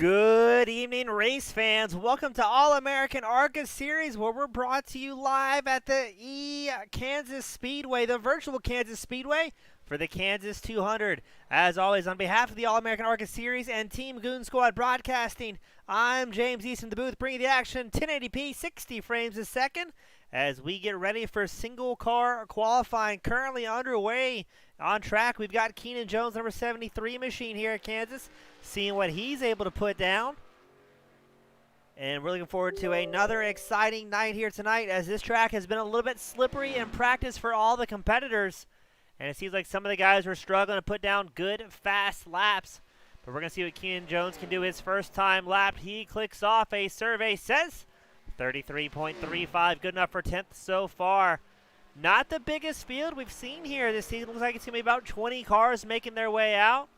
Good evening, race fans. Welcome to All-American ARCA Series, where we're brought to you live at the Kansas Speedway, the virtual Kansas Speedway, for the Kansas 200. As always, on behalf of the All-American ARCA Series and Team Goon Squad Broadcasting, I'm James East in the booth, bringing the action 1080p, 60 frames a second, as we get ready for single car qualifying currently underway. On track, we've got Keenan Jones, number 73 machine here at Kansas, seeing what he's able to put down. And we're looking forward to another exciting night here tonight, as this track has been a little bit slippery in practice for all the competitors. And it seems like some of the guys were struggling to put down good, fast laps. But we're going to see what Keenan Jones can do his first time lap. He clicks off, a survey says 33.35, good enough for 10th so far. Not the biggest field we've seen here this season. Looks like it's going to be about 20 cars making their way out.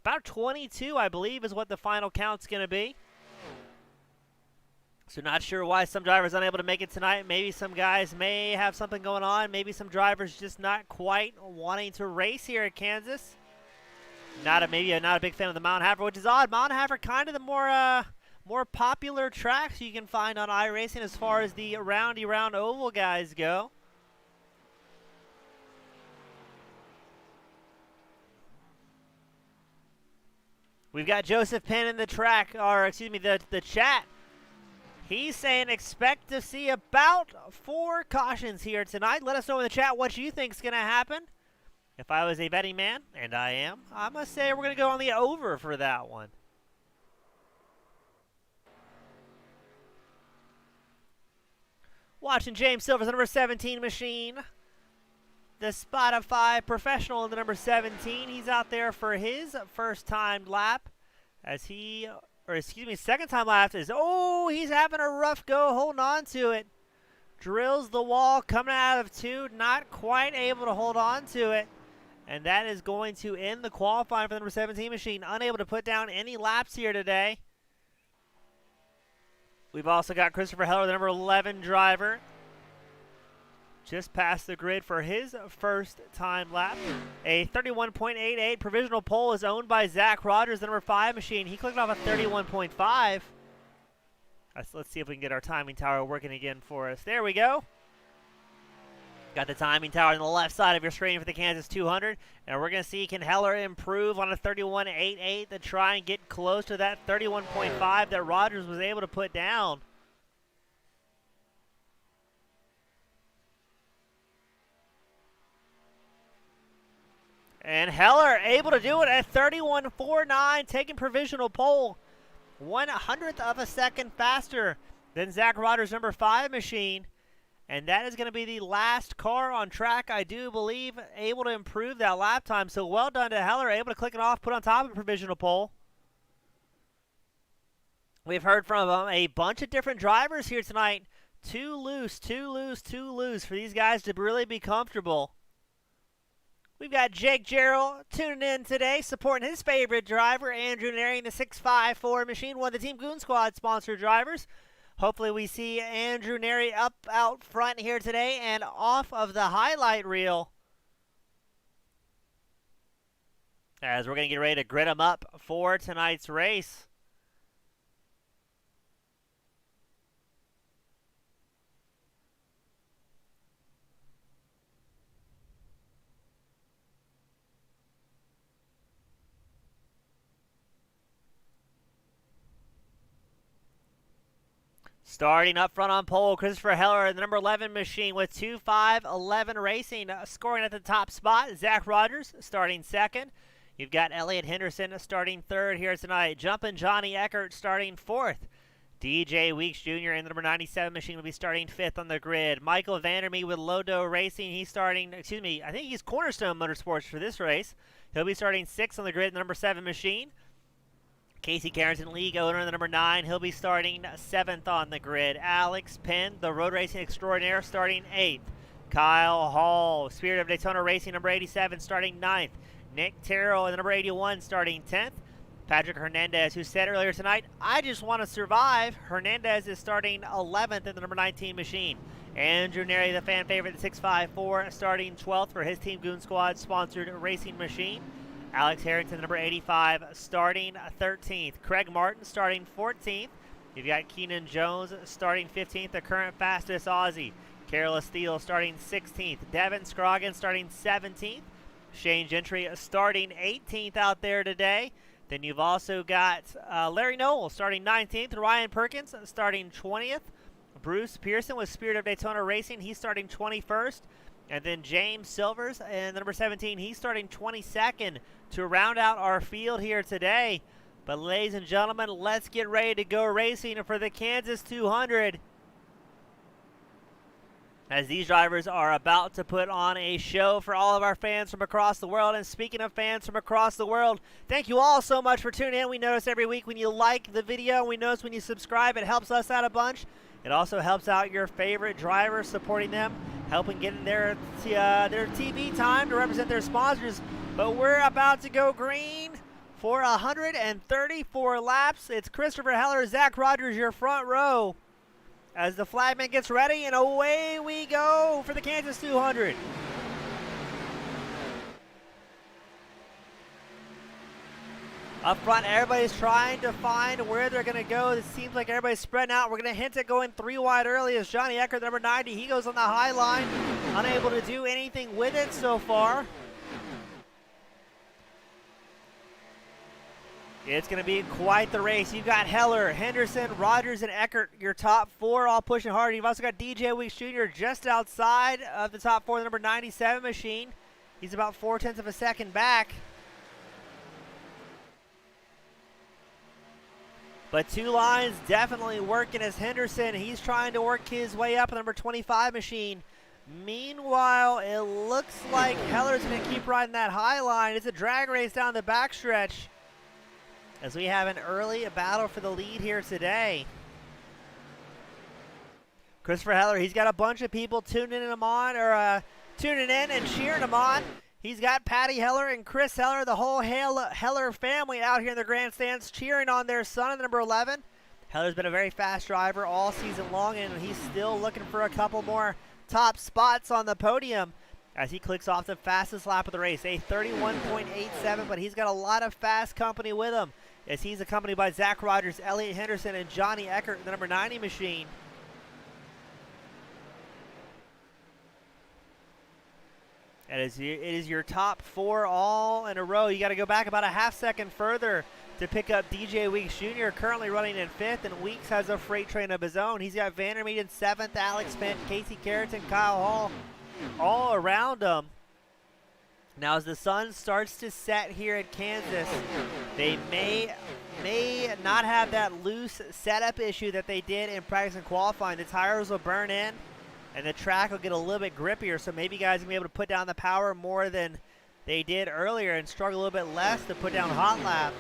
About 22, I believe, is what the final count's going to be. So not sure why some drivers unable to make it tonight. Maybe some guys may have something going on. Maybe some drivers just not quite wanting to race here at Kansas. Maybe not a big fan of the Mount Haver, which is odd. Mount Haver kind of the more popular tracks you can find on iRacing as far as the round oval guys go. We've got Joseph Penn in the the chat. He's saying expect to see about 4 cautions here tonight. Let us know in the chat what you think is going to happen. If I was a betting man, and I am, I must say we're going to go on the over for that one. Watching James Silver's number 17 machine. The Spotify professional in the number 17. He's out there for his first time lap. Second time lap is, he's having a rough go holding on to it. Drills the wall coming out of 2, not quite able to hold on to it. And that is going to end the qualifying for the number 17 machine. Unable to put down any laps here today. We've also got Christopher Heller, the number 11 driver, just past the grid for his first time lap. A 31.88 provisional pole is owned by Zach Rogers, the number 5 machine. He clicked off a 31.5. Let's see if we can get our timing tower working again for us. There we go. Got the timing tower on the left side of your screen for the Kansas 200. And we're going to see, can Heller improve on a 31.88 to try and get close to that 31.5 that Rogers was able to put down. And Heller able to do it at 31.49, taking provisional pole. 1/100th of a second faster than Zach Rogers' number 5 machine. And that is going to be the last car on track, I do believe, able to improve that lap time. So well done to Heller, able to click it off, put on top of a provisional pole. We've heard from a bunch of different drivers here tonight. Too loose for these guys to really be comfortable. We've got Jake Jarrell tuning in today, supporting his favorite driver, Andrew Neri, the 654 machine, one of the Team Goon Squad sponsored drivers. Hopefully we see Andrew Neri up out front here today and off of the highlight reel, as we're going to get ready to grid him up for tonight's race. Starting up front on pole, Christopher Heller, the number 11 machine with 2.511 racing, scoring at the top spot. Zach Rogers starting second. You've got Elliot Henderson starting third here tonight. Jumpin' Johnny Eckert starting fourth. DJ Weeks Jr. and the number 97 machine will be starting fifth on the grid. Michael Vandermeer with Lodo Racing, he's starting, I think he's Cornerstone Motorsports for this race. He'll be starting sixth on the grid, the number 7 machine. Casey Carrington, league owner, the number 9. He'll be starting 7th on the grid. Alex Penn, the road racing extraordinaire, starting 8th. Kyle Hall, Spirit of Daytona Racing, number 87, starting 9th. Nick Terrell, the number 81, starting 10th. Patrick Hernandez, who said earlier tonight, I just want to survive. Hernandez is starting 11th in the number 19 machine. Andrew Neri, the fan favorite, the 654, starting 12th for his Team Goon Squad sponsored racing machine. Alex Harrington, number 85, starting 13th. Craig Martin starting 14th. You've got Keenan Jones starting 15th, the current fastest Aussie. Carolus Steele starting 16th. Devin Scroggins starting 17th. Shane Gentry starting 18th out there today. Then you've also got Larry Noel starting 19th. Ryan Perkins starting 20th. Bruce Pearson with Spirit of Daytona Racing. He's starting 21st. And then James Silvers, and number 17, he's starting 22nd to round out our field here today. But ladies and gentlemen, let's get ready to go racing for the Kansas 200. As these drivers are about to put on a show for all of our fans from across the world. And speaking of fans from across the world, thank you all so much for tuning in. We notice every week when you like the video, we notice when you subscribe, it helps us out a bunch. It also helps out your favorite drivers, supporting them, helping get their TV time to represent their sponsors. But we're about to go green for 134 laps. It's Christopher Heller, Zach Rogers, your front row, as the flagman gets ready, and away we go for the Kansas 200. Up front, everybody's trying to find where they're going to go. It seems like everybody's spreading out. We're going to hint at going 3 wide early as Johnny Eckert, number 90, he goes on the high line, unable to do anything with it so far. It's going to be quite the race. You've got Heller, Henderson, Rogers, and Eckert, your top 4, all pushing hard. You've also got DJ Weeks Jr. just outside of the top 4, the number 97 machine. He's about 0.4 of a second back. But 2 lines definitely working as Henderson. He's trying to work his way up, the number 25 machine. Meanwhile, it looks like Heller's going to keep riding that high line. It's a drag race down the backstretch, as we have an early battle for the lead here today. Christopher Heller, he's got a bunch of people tuning in and cheering him on. He's got Patty Heller and Chris Heller, the whole Heller family out here in the grandstands cheering on their son, the number 11. Heller's been a very fast driver all season long, and he's still looking for a couple more top spots on the podium as he clicks off the fastest lap of the race, a 31.87, but he's got a lot of fast company with him, as he's accompanied by Zach Rogers, Elliot Henderson, and Johnny Eckert, the number 90 machine. It is your top 4 all in a row. You got to go back about a half second further to pick up DJ Weeks Jr., currently running in 5th, and Weeks has a freight train of his own. He's got Vandermeet in 7th, Alex Fent, Casey Carrington, Kyle Hall all around him. Now, as the sun starts to set here at Kansas, they may not have that loose setup issue that they did in practice and qualifying. The tires will burn in, and the track will get a little bit grippier, so maybe guys will be able to put down the power more than they did earlier and struggle a little bit less to put down hot laps.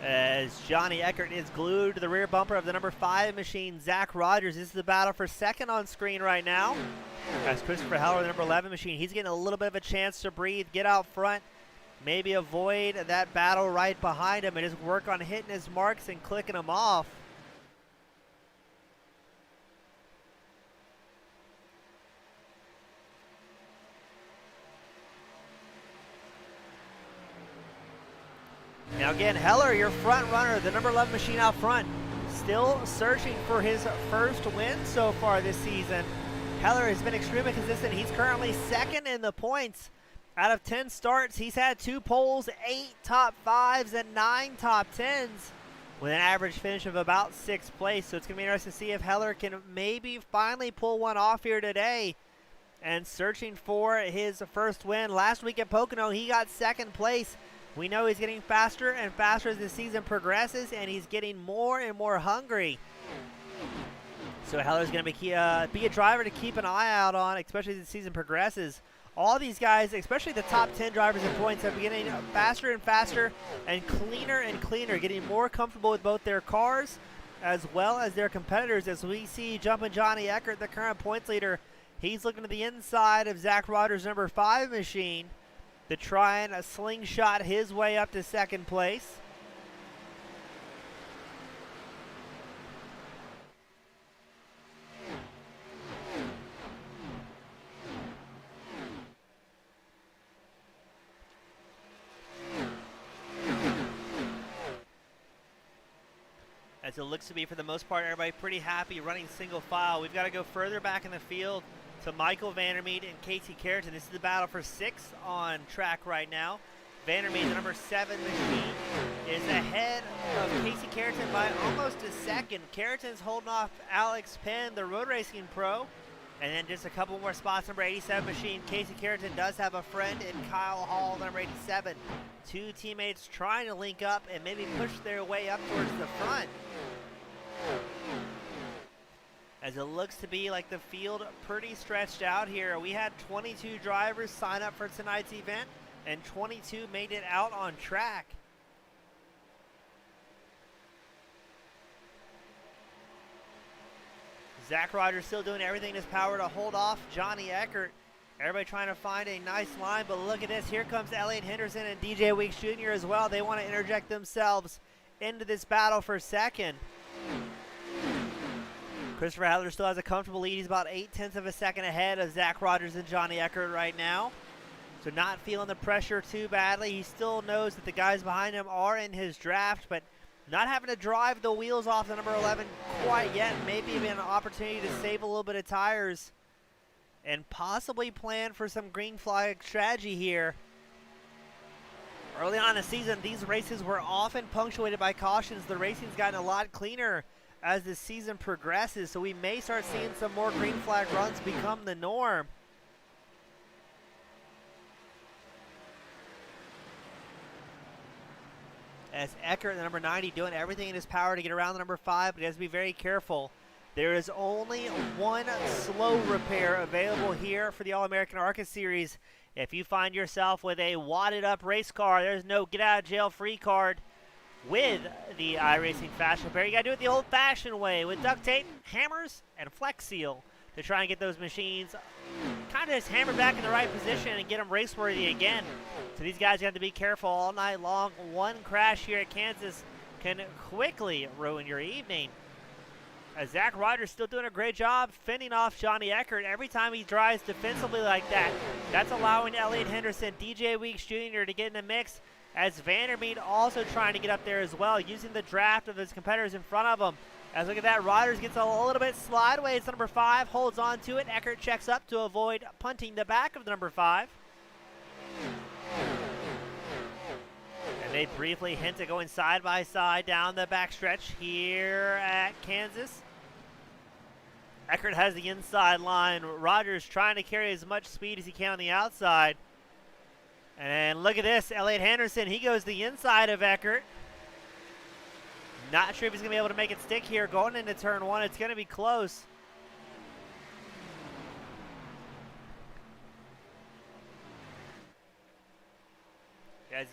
As Johnny Eckert is glued to the rear bumper of the number 5 machine, Zach Rogers. This is the battle for second on screen right now. As Christopher Heller, the number 11 machine, he's getting a little bit of a chance to breathe, get out front, maybe avoid that battle right behind him, and just work on hitting his marks and clicking them off. Now again, Heller, your front runner, the number 11 machine out front, still searching for his first win so far this season. Heller has been extremely consistent. He's currently second in the points. Out of 10 starts, he's had 2 poles, 8 top 5s, and 9 top 10s, with an average finish of about 6th place. So it's going to be interesting to see if Heller can maybe finally pull one off here today, and searching for his first win. Last week at Pocono, he got 2nd place. We know he's getting faster and faster as the season progresses, and he's getting more and more hungry. So Heller's going to be a driver to keep an eye out on, especially as the season progresses. All these guys, especially the top 10 drivers in points, have been getting faster and faster and cleaner, getting more comfortable with both their cars as well as their competitors. As we see Jumpin' Johnny Eckert, the current points leader, he's looking to the inside of Zach Rogers' number 5 machine to try and slingshot his way up to 2nd place. As it looks to be, for the most part, everybody pretty happy running single file. We've got to go further back in the field to Michael Vandermeed and Casey Carrington. This is the battle for 6 on track right now. Vandermeed, the number 7 machine, is ahead of Casey Carrington by almost a second. Carrington's holding off Alex Penn, the road racing pro. And then just a couple more spots, number 87 machine. Casey Carrington does have a friend in Kyle Hall, number 87. 2 teammates trying to link up and maybe push their way up towards the front. As it looks to be like the field pretty stretched out here. We had 22 drivers sign up for tonight's event, and 22 made it out on track. Zach Rogers still doing everything in his power to hold off Johnny Eckert. Everybody trying to find a nice line, but look at this. Here comes Elliot Henderson and DJ Weeks Jr. as well. They want to interject themselves into this battle for second. Christopher Adler still has a comfortable lead. He's about 0.8 of a second ahead of Zach Rogers and Johnny Eckert right now. So not feeling the pressure too badly. He still knows that the guys behind him are in his draft, but not having to drive the wheels off the number 11 quite yet. Maybe even an opportunity to save a little bit of tires and possibly plan for some green flag strategy here. Early on in the season, these races were often punctuated by cautions. The racing's gotten a lot cleaner as the season progresses, so we may start seeing some more green flag runs become the norm. As Eckert, the number 90, doing everything in his power to get around the number 5, but he has to be very careful. There is only one slow repair available here for the All-American ARCA Series. If you find yourself with a wadded-up race car, there's no get-out-of-jail-free card with the iRacing Fast Repair. You got to do it the old-fashioned way with duct tape, hammers, and Flex Seal to try and get those machines kind of just hammered back in the right position and get them race-worthy again. So these guys have to be careful all night long. One crash here at Kansas can quickly ruin your evening. As Zach Rogers still doing a great job fending off Johnny Eckert. Every time he drives defensively like that, that's allowing Elliot Henderson, DJ Weeks Jr. to get in the mix, as Vandermeed also trying to get up there as well, using the draft of his competitors in front of him. As look at that, Rogers gets a little bit slideways. Number 5 holds on to it. Eckert checks up to avoid punting the back of the number 5. And they briefly hint at going side by side down the backstretch here at Kansas. Eckert has the inside line. Rogers trying to carry as much speed as he can on the outside. And look at this, Elliot Henderson, he goes the inside of Eckert. Not sure if he's going to be able to make it stick here going into turn 1. It's going to be close.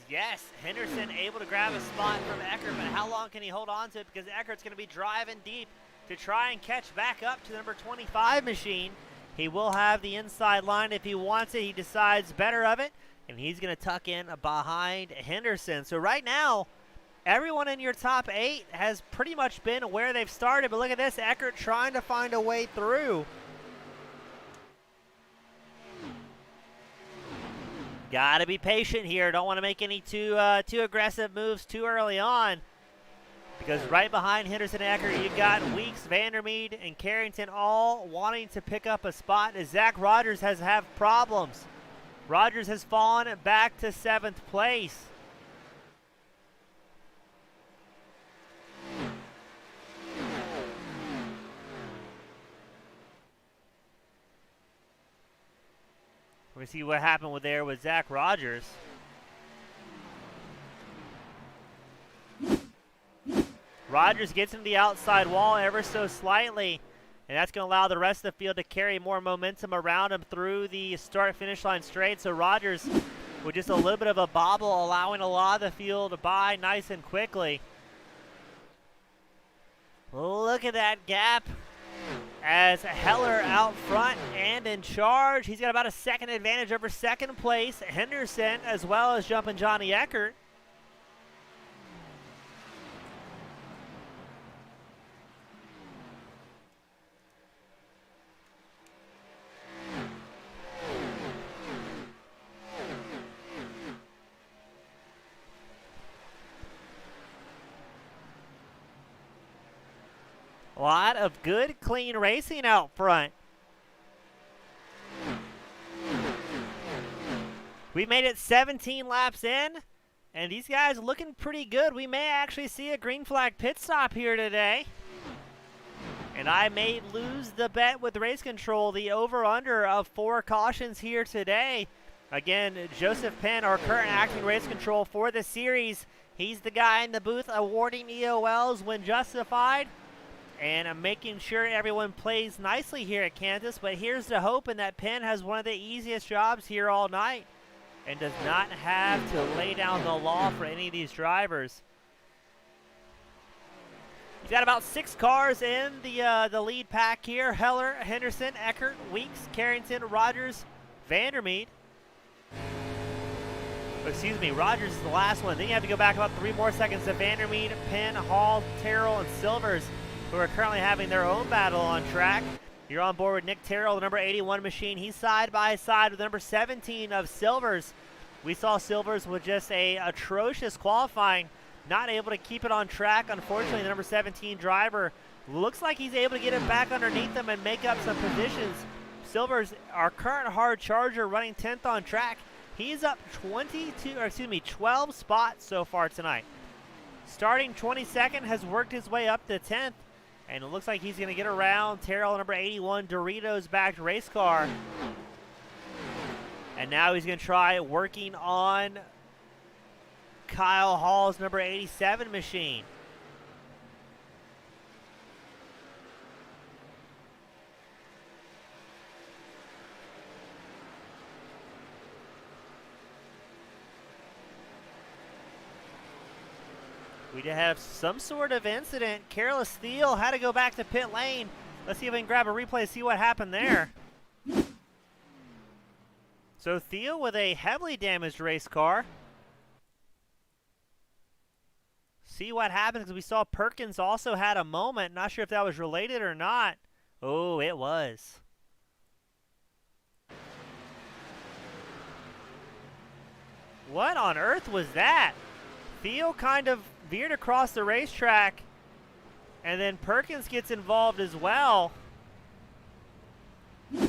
Yes, Henderson able to grab a spot from Eckert, but how long can he hold on to it? Because Eckert's going to be driving deep to try and catch back up to the number 25 machine. He will have the inside line if he wants it. He decides better of it, and he's going to tuck in behind Henderson. So right now, everyone in your top 8 has pretty much been where they've started, but look at this, Eckert trying to find a way through. Got to be patient here. Don't want to make any too aggressive moves too early on. Because right behind Henderson and Eckert, you've got Weeks, Vandermeed, and Carrington all wanting to pick up a spot as Zach Rogers has problems. Rogers has fallen back to 7th place. We're going to see what happened there with Zach Rogers. Rogers gets into the outside wall ever so slightly, and that's going to allow the rest of the field to carry more momentum around him through the start-finish line straight. So Rogers, with just a little bit of a bobble, allowing a lot of the field by nice and quickly. Look at that gap. As Heller out front and in charge. He's got about a second advantage over second place. Henderson, as well as jumping Johnny Eckert. A lot of good, clean racing out front. We made it 17 laps in, and these guys looking pretty good. We may actually see a green flag pit stop here today. And I may lose the bet with race control, the over-under of 4 cautions here today. Again, Joseph Penn, our current acting race control for the series. He's the guy in the booth awarding EOLs when justified. And I'm making sure everyone plays nicely here at Kansas. But here's the hope, and that Penn has one of the easiest jobs here all night and does not have to lay down the law for any of these drivers. You've got about 6 cars in the lead pack here. Heller, Henderson, Eckert, Weeks, Carrington, Rogers, Vandermeed. Excuse me, Rogers is the last one. Then you have to go back about 3 more seconds to Vandermeed, Penn, Hall, Terrell, and Silvers, who are currently having their own battle on track. You're on board with Nick Terrell, the number 81 machine. He's side by side with number 17 of Silvers. We saw Silvers with just a atrocious qualifying, not able to keep it on track. Unfortunately, the number 17 driver looks like he's able to get it back underneath them and make up some positions. Silvers, our current hard charger, running 10th on track. He's up 12 spots so far tonight. Starting 22nd, has worked his way up to 10th. And it looks like he's going to get around Terrell, number 81, Doritos-backed race car. And now he's going to try working on Kyle Hall's number 87 machine. We did have some sort of incident. Careless Steele had to go back to pit lane. Let's see if we can grab a replay, see what happened there. So Theo with a heavily damaged race car. See what happens, because we saw Perkins also had a moment. Not sure if that was related or not. Oh, it was. What on earth was that? Theo kind of veered across the racetrack, and then Perkins gets involved as well. We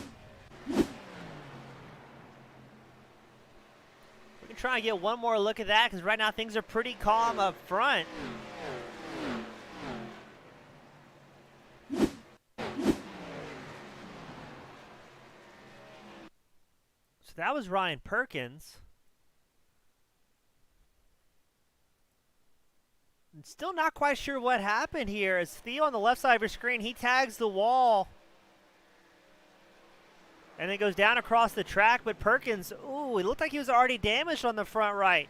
can try and get one more look at that, because right now things are pretty calm up front. So that was Ryan Perkins. Still not quite sure what happened here. As Theo on the left side of your screen, he tags the wall and then goes down across the track. But Perkins, ooh, it looked like he was already damaged on the front right.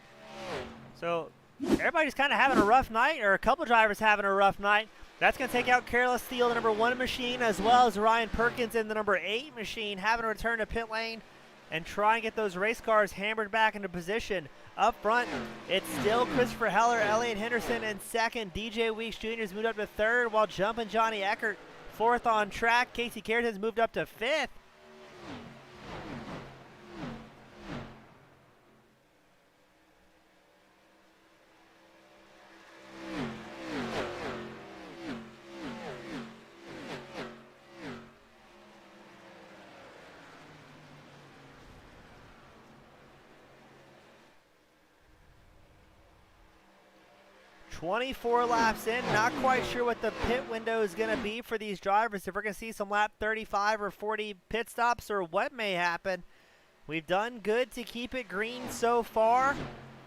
So everybody's kind of having a rough night, or a couple drivers having a rough night. That's going to take out Careless Steele, the number 1 machine, as well as Ryan Perkins in the number 8 machine, having to return to pit lane and try and get those race cars hammered back into position. Up front, it's still Christopher Heller, Elliot Henderson in second. DJ Weeks Jr. has moved up to third, while Jumpin' Johnny Eckert fourth on track. Casey Carrington's moved up to fifth. .24 laps in, not quite sure what the pit window is going to be for these drivers. If we're going to see some lap 35 or 40 pit stops, or what may happen. We've done good to keep it green so far.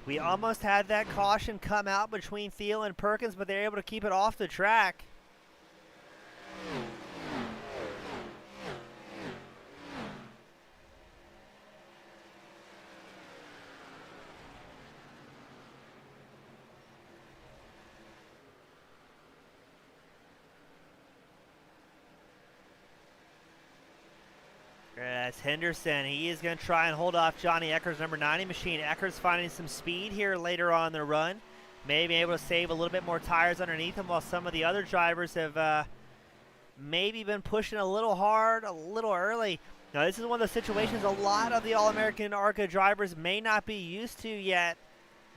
We almost had that caution come out between Thiel and Perkins, but they're able to keep it off the track. That's Henderson. He is going to try and hold off Johnny Eckert's number 90 machine. Eckert's finding some speed here later on in the run. Maybe able to save a little bit more tires underneath him, while some of the other drivers have maybe been pushing a little hard, a little early. Now, this is one of those situations a lot of the All-American ARCA drivers may not be used to yet.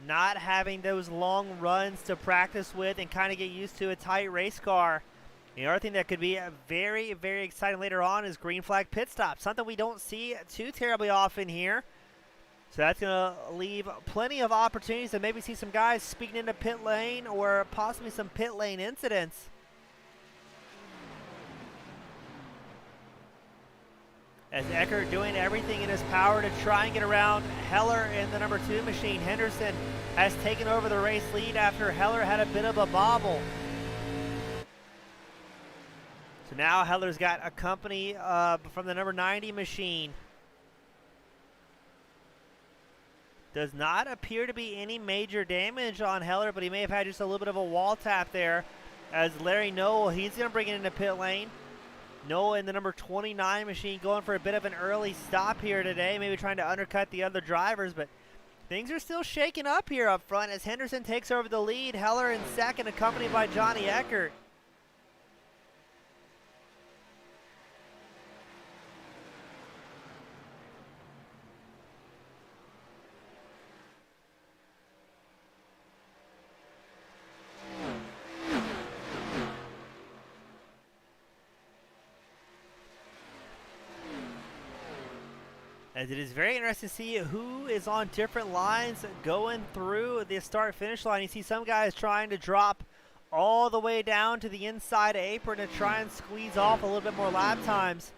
Not having those long runs to practice with and kind of get used to a tight race car. The other thing that could be very, very exciting later on is green flag pit stop, something we don't see too terribly often here. So that's going to leave plenty of opportunities to maybe see some guys speeding into pit lane or possibly some pit lane incidents. As Eckert doing everything in his power to try and get around Heller in the number 2 machine. Henderson has taken over the race lead after Heller had a bit of a bobble. So now Heller's got a company from the number 90 machine. Does not appear to be any major damage on Heller, but he may have had just a little bit of a wall tap there. As Larry Noel, he's going to bring it into pit lane. Noel in the number 29 machine going for a bit of an early stop here today, maybe trying to undercut the other drivers, but things are still shaking up here up front as Henderson takes over the lead. Heller in second, accompanied by Johnny Eckert. As it is very interesting to see who is on different lines going through the start-finish line. You see some guys trying to drop all the way down to the inside apron to try and squeeze off a little bit more lap times.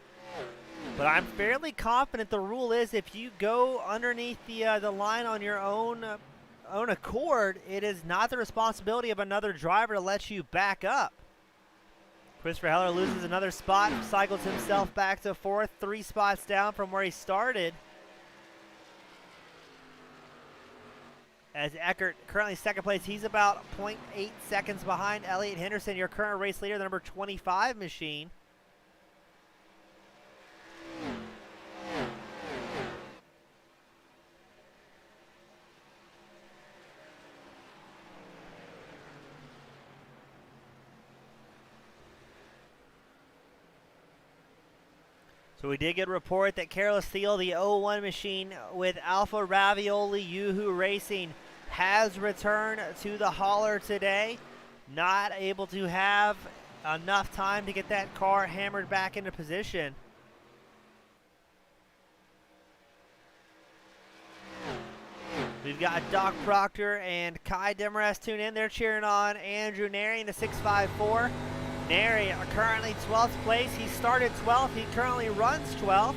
But I'm fairly confident the rule is if you go underneath the line on your own accord, it is not the responsibility of another driver to let you back up. Christopher Heller loses another spot, cycles himself back to fourth, 3 spots down from where he started. As Eckert currently second place, he's about 0.8 seconds behind Elliot Henderson, your current race leader, the number 25 machine. So we did get a report that Carlos Thiel, the 01 machine with Alpha Ravioli Yoo-Hoo Racing, has returned to the hauler today. Not able to have enough time to get that car hammered back into position. We've got Doc Proctor and Kai Demarest tuned in. They're cheering on Andrew Neri in the 654. Neri currently 12th place. He started 12th. He currently runs 12th.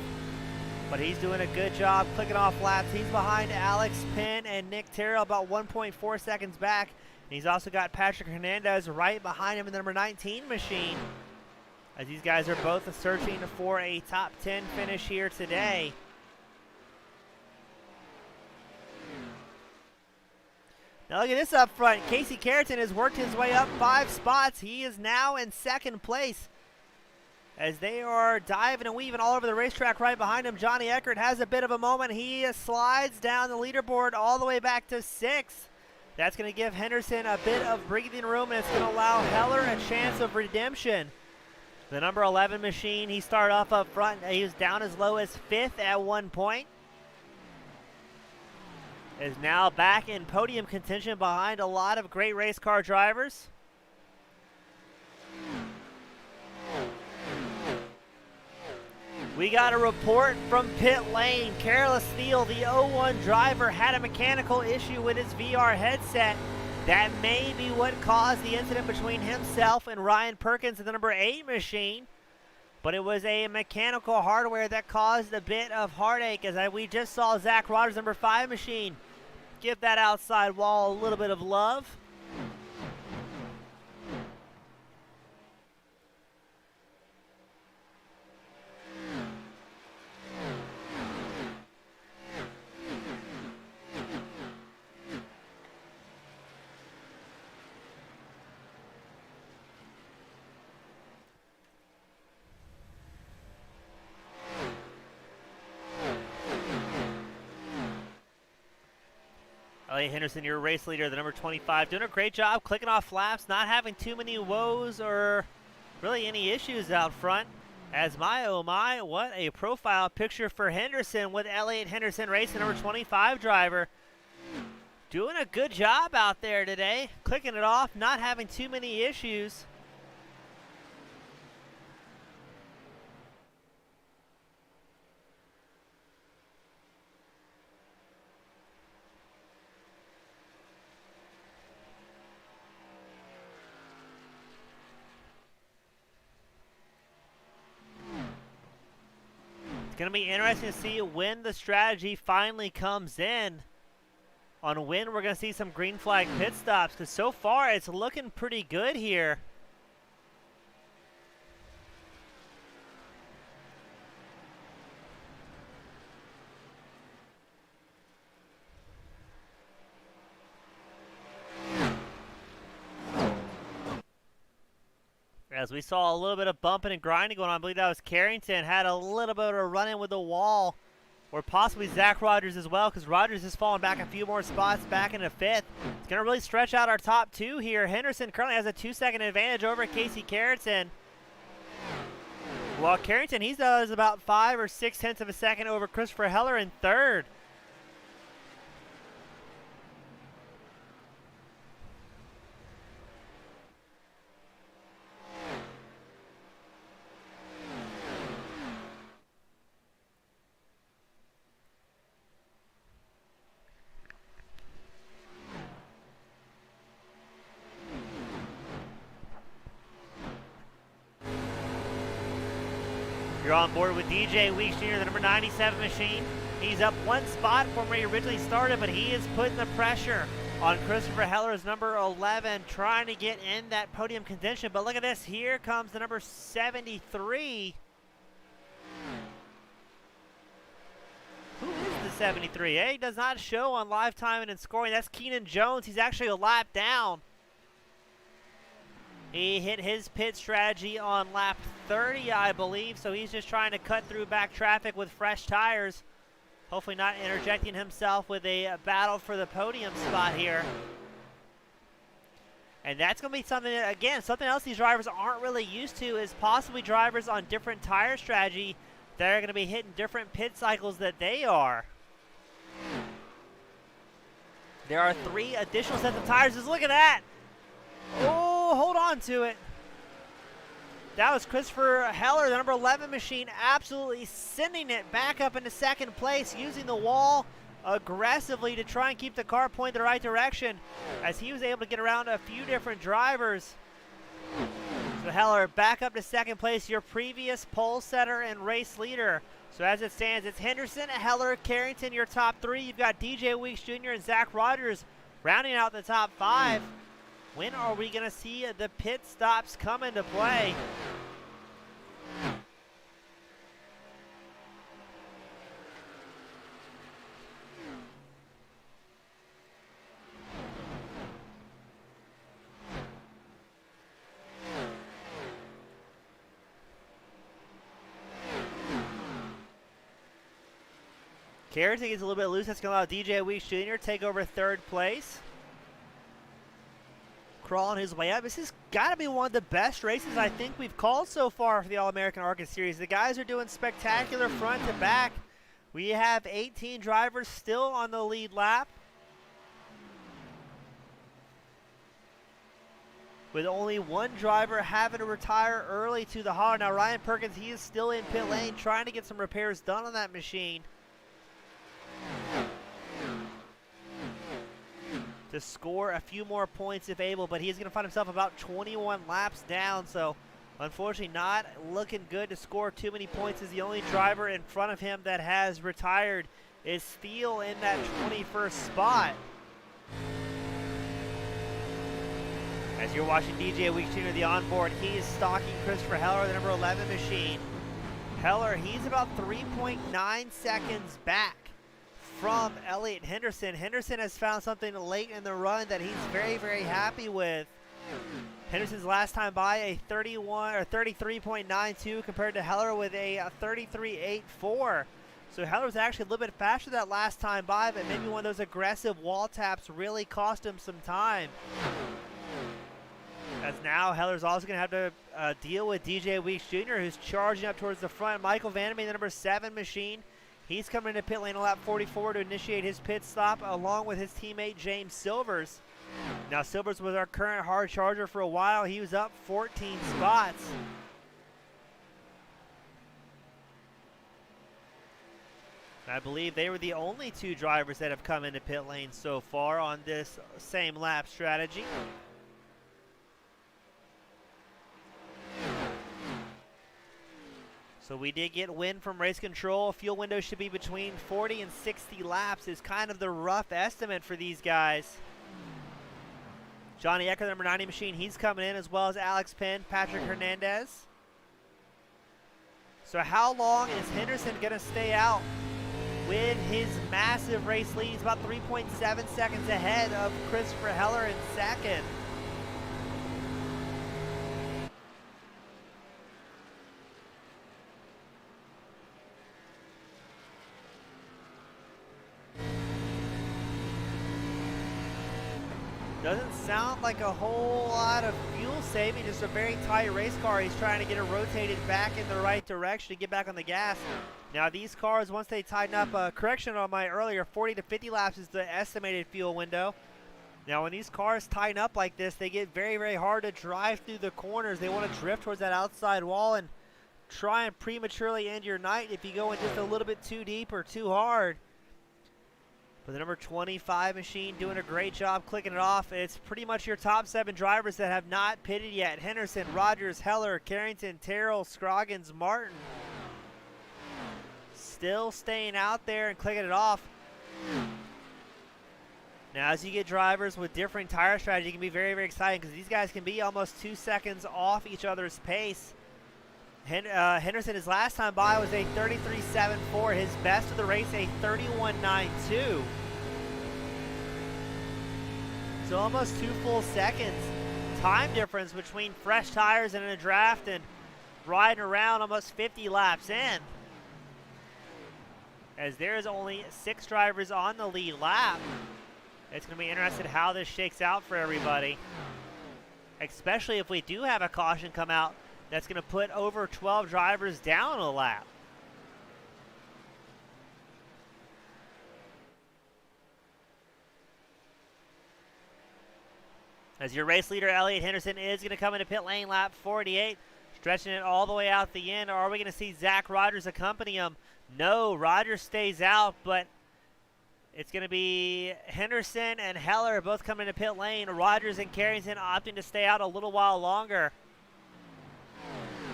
But he's doing a good job clicking off laps. He's behind Alex Penn and Nick Terrell, about 1.4 seconds back. And he's also got Patrick Hernandez right behind him in the number 19 machine. As these guys are both searching for a top 10 finish here today. Now look at this up front. Casey Carrington has worked his way up 5 spots. He is now in second place. As they are diving and weaving all over the racetrack right behind him, Johnny Eckert has a bit of a moment. He slides down the leaderboard all the way back to 6th. That's going to give Henderson a bit of breathing room, and it's going to allow Heller a chance of redemption. The number 11 machine, he started off up front. He was down as low as 5th at one point. Is now back in podium contention behind a lot of great race car drivers. We got a report from pit lane. Carlos Thiel, the 01 driver, had a mechanical issue with his VR headset. That may be what caused the incident between himself and Ryan Perkins in the number 8 machine. But it was a mechanical hardware that caused a bit of heartache, as we just saw Zach Rogers, number 5 machine, give that outside wall a little bit of love. Elliot Henderson, your race leader, the number 25, doing a great job clicking off laps, not having too many woes or really any issues out front. As my, oh my, what a profile picture for Henderson with Elliot Henderson racing, number 25 driver. Doing a good job out there today, clicking it off, not having too many issues. going to be interesting to see when the strategy finally comes in on when we're going to see some green flag pit stops, because so far it's looking pretty good here. As we saw a little bit of bumping and grinding going on, I believe that was Harrington, had a little bit of a run-in with the wall, or possibly Zach Rogers as well, because Rogers has fallen back a few more spots back into 5th. It's going to really stretch out our top 2 here. Henderson currently has a 2-second advantage over Casey Carrington. While Carrington, he does about 5 or 6 tenths of a second over Christopher Heller in 3rd. You're on board with DJ Weeks Jr., the number 97 machine. He's up 1 spot from where he originally started, but he is putting the pressure on Christopher Heller's number 11, trying to get in that podium contention. But look at this. Here comes the number 73. Who is the 73? He does not show on live timing and scoring. That's Keenan Jones. He's actually a lap down. He hit his pit strategy on lap 30, I believe, so he's just trying to cut through back traffic with fresh tires. Hopefully not interjecting himself with a battle for the podium spot here. And that's going to be something that, again, something else these drivers aren't really used to is possibly drivers on different tire strategy that are going to be hitting different pit cycles that they are. There are 3 additional sets of tires. Just look at that. Oh, hold on to it. That was Christopher Heller, the number 11 machine, absolutely sending it back up into 2nd place, using the wall aggressively to try and keep the car pointed the right direction, as he was able to get around a few different drivers. So Heller back up to 2nd place, your previous pole setter and race leader. So as it stands, it's Henderson, Heller, Carrington, your top 3. You've got DJ Weeks Jr. and Zach Rogers rounding out the top 5. When are we going to see the pit stops come into play? Carrington gets a little bit loose. That's going to allow DJ Weeks Jr. to take over 3rd place. Crawling his way up. This has got to be one of the best races I think we've called so far for the All-American ARCA Series. The guys are doing spectacular front to back. We have 18 drivers still on the lead lap, with only 1 driver having to retire early to the hauler. Now Ryan Perkins, he is still in pit lane trying to get some repairs done on that machine to score a few more points if able, but he's going to find himself about 21 laps down, so unfortunately not looking good to score too many points, as the only driver in front of him that has retired is Steele in that 21st spot. As you're watching DJ Weeks Jr., the onboard, he is stalking Christopher Heller, the number 11 machine. Heller, he's about 3.9 seconds back from Elliot Henderson. Henderson has found something late in the run that he's very, very happy with. Henderson's last time by a 33.92 compared to Heller with a 33.84. So Heller's actually a little bit faster that last time by, but maybe one of those aggressive wall taps really cost him some time. As now Heller's also going to have to deal with DJ Weeks Jr., who's charging up towards the front. Michael Vandermeer, the number 7 machine, he's coming into pit lane on lap 44 to initiate his pit stop, along with his teammate James Silvers. Now Silvers was our current hard charger for a while. He was up 14 spots. I believe they were the only 2 drivers that have come into pit lane so far on this same lap strategy. So we did get wind from race control. Fuel window should be between 40 and 60 laps is kind of the rough estimate for these guys. Johnny Ecker, the number 90 machine, he's coming in, as well as Alex Penn, Patrick Hernandez. So how long is Henderson going to stay out with his massive race lead? He's about 3.7 seconds ahead of Christopher Heller in second. Doesn't sound like a whole lot of fuel saving, just a very tight race car. He's trying to get it rotated back in the right direction to get back on the gas. Now these cars, once they tighten up, correction on my earlier, 40 to 50 laps is the estimated fuel window. Now when these cars tighten up like this, they get very, very hard to drive through the corners. They want to drift towards that outside wall and try and prematurely end your night if you go in just a little bit too deep or too hard. But the number 25 machine doing a great job clicking it off. It's pretty much your top 7 drivers that have not pitted yet. Henderson, Rogers, Heller, Harrington, Terrell, Scroggins, Martin. Still staying out there and clicking it off. Now as you get drivers with differing tire strategy, it can be very, very exciting because these guys can be almost 2 seconds off each other's pace. Henderson, his last time by was a 33.74. His best of the race, a 31.92. So almost 2 full seconds time difference between fresh tires and in a draft and riding around almost 50 laps in. As there's only 6 drivers on the lead lap. It's going to be interesting how this shakes out for everybody. Especially if we do have a caution come out. That's going to put over 12 drivers down a lap. As your race leader, Elliot Henderson, is going to come into pit lane lap 48, stretching it all the way out the end. Or are we going to see Zach Rogers accompany him? No, Rogers stays out, but it's going to be Henderson and Heller both coming into pit lane. Rogers and Harrington opting to stay out a little while longer.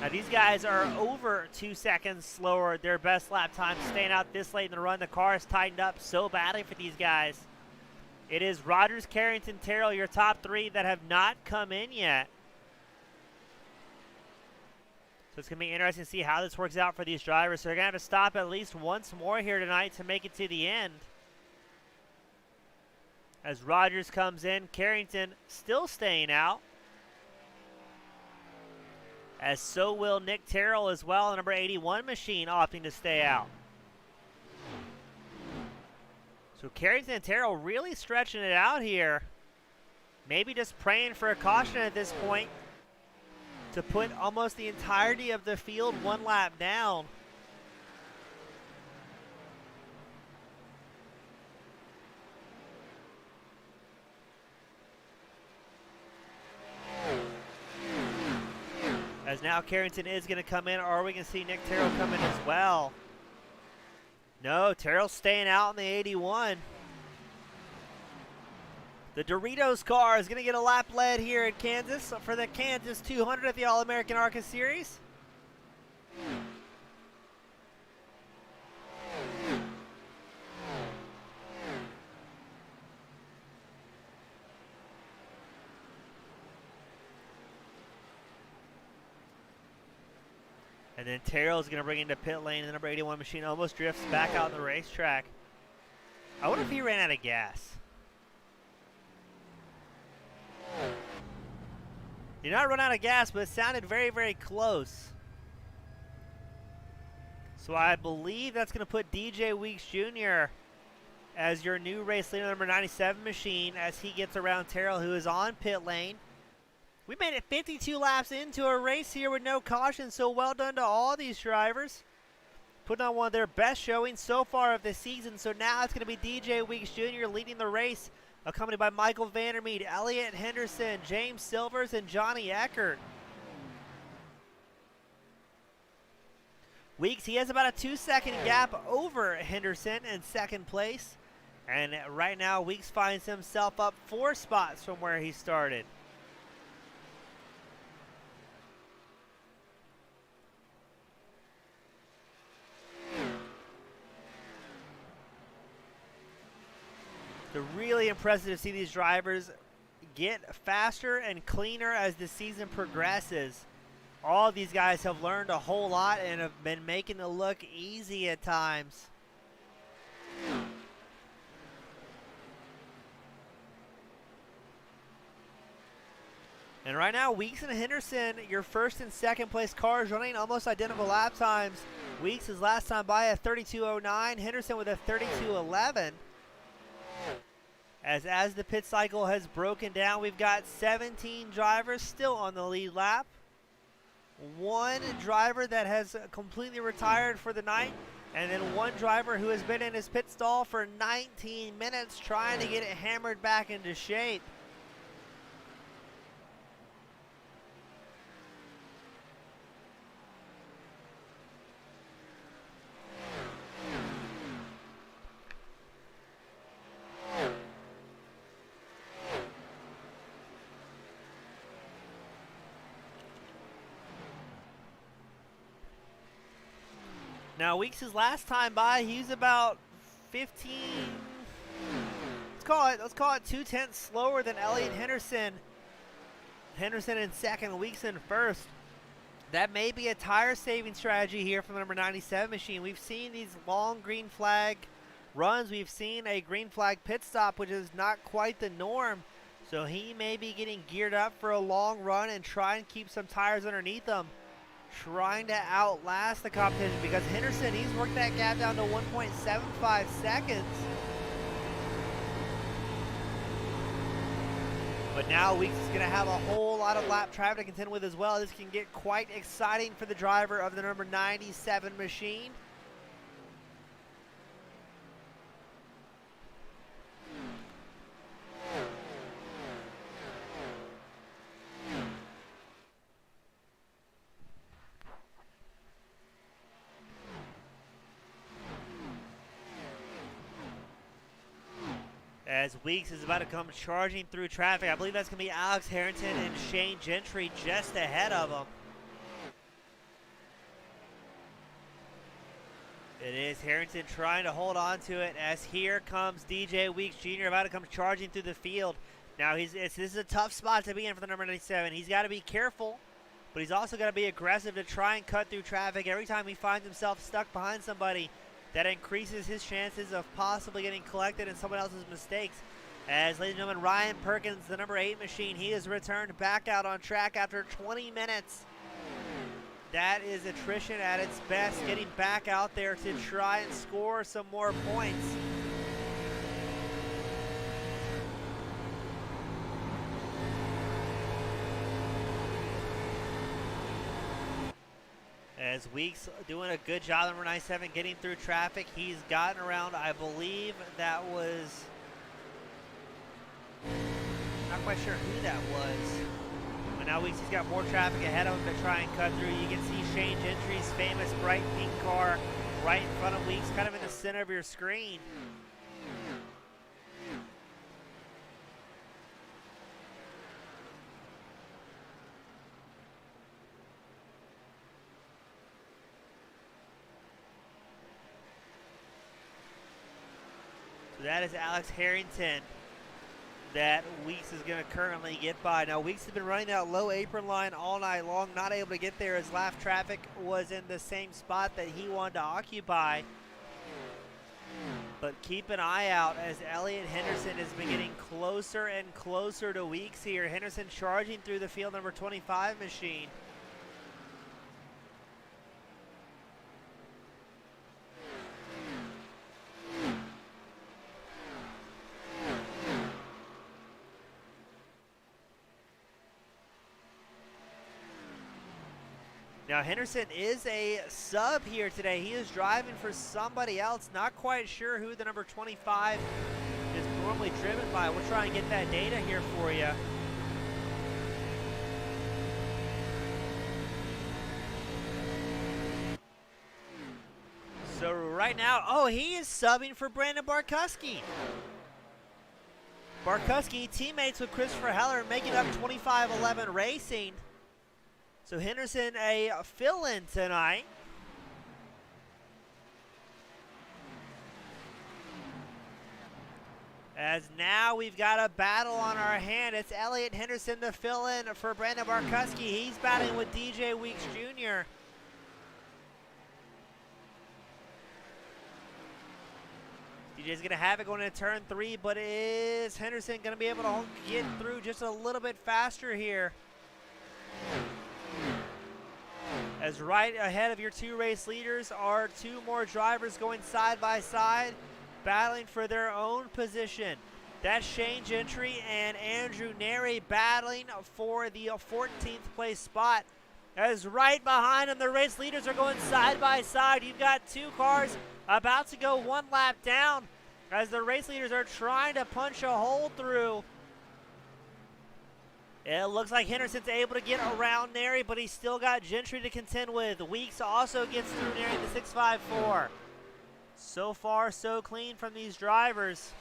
Now these guys are over 2 seconds slower. Their best lap time staying out this late in the run. The car is tightened up so badly for these guys. It is Rogers, Harrington, Terrell, your top 3 that have not come in yet. So it's going to be interesting to see how this works out for these drivers. So they're going to have to stop at least once more here tonight to make it to the end. As Rogers comes in, Harrington still staying out. As so will Nick Terrell as well, the number 81 machine opting to stay out. So Harrington and Terrell really stretching it out here. Maybe just praying for a caution at this point to put almost the entirety of the field 1 lap down. As now Harrington is going to come in, or are we going to see Nick Terrell come in as well? No, Terrell's staying out in the 81. The Doritos car is going to get a lap lead here in Kansas for the Kansas 200 at the All-American ARCA Series. And then Terrell's going to bring into pit lane, and the number 81 machine almost drifts back out on the racetrack. I wonder if he ran out of gas. Did not run out of gas, but it sounded very, very close. So I believe that's going to put DJ Weeks Jr. as your new race leader, number 97 machine, as he gets around Terrell, who is on pit lane. We made it 52 laps into a race here with no caution, so well done to all these drivers. Putting on one of their best showings so far of the season. So now it's going to be DJ Weeks Jr. leading the race, accompanied by Michael Vandermeed, Elliot Henderson, James Silvers, and Johnny Eckert. Weeks, he has about a 2-second gap over Henderson in second place. And right now, Weeks finds himself up 4 spots from where he started. So really impressive to see these drivers get faster and cleaner as the season progresses. All these guys have learned a whole lot and have been making it look easy at times. And right now, Weeks and Henderson, your first and second place cars running almost identical lap times. Weeks is last time by a 32.09, Henderson with a 32.11. As the pit cycle has broken down, we've got 17 drivers still on the lead lap. One driver that has completely retired for the night, and then one driver who has been in his pit stall for 19 minutes trying to get it hammered back into shape. Now, Weeks' last time by, he was about 15. Let's call it 2/10 slower than Elliot Henderson. Henderson in second, Weeks in first. That may be a tire saving strategy here from the number 97 machine. We've seen these long green flag runs. We've seen a green flag pit stop, which is not quite the norm. So he may be getting geared up for a long run and try and keep some tires underneath him, trying to outlast the competition, because Henderson, he's worked that gap down to 1.75 seconds. But now Weeks is going to have a whole lot of lap traffic to contend with as well. This can get quite exciting for the driver of the number 97 machine. As Weeks is about to come charging through traffic. I believe that's going to be Alex Harrington and Shane Gentry just ahead of him. It is Harrington trying to hold on to it as here comes DJ Weeks Jr. about to come charging through the field. Now, this is a tough spot to be in for the number 97. He's got to be careful, but he's also got to be aggressive to try and cut through traffic. Every time he finds himself stuck behind somebody, that increases his chances of possibly getting collected in someone else's mistakes. As, ladies and gentlemen, Ryan Perkins, the number 8 machine, he has returned back out on track after 20 minutes. That is attrition at its best, getting back out there to try and score some more points. As Weeks doing a good job, number 97, getting through traffic. He's gotten around, I believe that was, not quite sure who that was. But now Weeks, he's got more traffic ahead of him to try and cut through. You can see Shane Gentry's famous bright pink car right in front of Weeks, kind of in the center of your screen. That is Alex Harrington that Weeks is going to currently get by. Now, Weeks has been running that low apron line all night long, not able to get there as lap traffic was in the same spot that he wanted to occupy. But keep an eye out as Elliot Henderson has been getting closer and closer to Weeks here. Henderson charging through the field, number 25 machine. Now, Henderson is a sub here today. He is driving for somebody else. Not quite sure who the number 25 is normally driven by. We'll try and get that data here for you. So right now, oh, he is subbing for Brandon Barkuski. Barkuski teammates with Christopher Heller, making up 25-11 Racing. So Henderson a fill-in tonight. As now we've got a battle on our hand. It's Elliot Henderson to fill in for Brandon Barkuski. He's battling with DJ Weeks Jr. DJ's going to have it going into turn 3, but is Henderson going to be able to get through just a little bit faster here? As right ahead of your 2 race leaders are 2 more drivers going side by side, battling for their own position. That's Shane Gentry and Andrew Neri battling for the 14th place spot. As right behind them, the race leaders are going side by side. You've got 2 cars about to go 1 lap down as the race leaders are trying to punch a hole through. It looks like Henderson's able to get around Neri, but he's still got Gentry to contend with. Weeks also gets through Neri in the 6.54. So far, so clean from these drivers.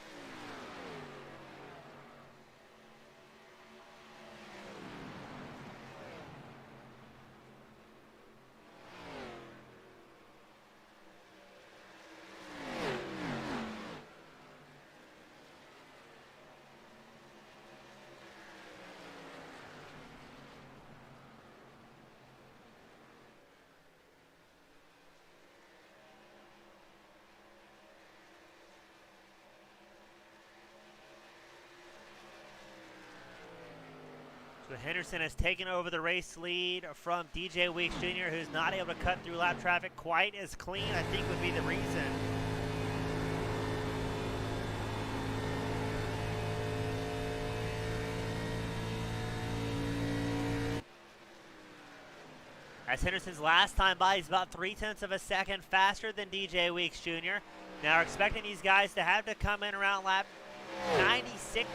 So Henderson has taken over the race lead from DJ Weeks Jr., who's not able to cut through lap traffic quite as clean, I think would be the reason. As Henderson's last time by, he's about 0.3 of a second faster than DJ Weeks Jr. Now we're expecting these guys to have to come in around lap 96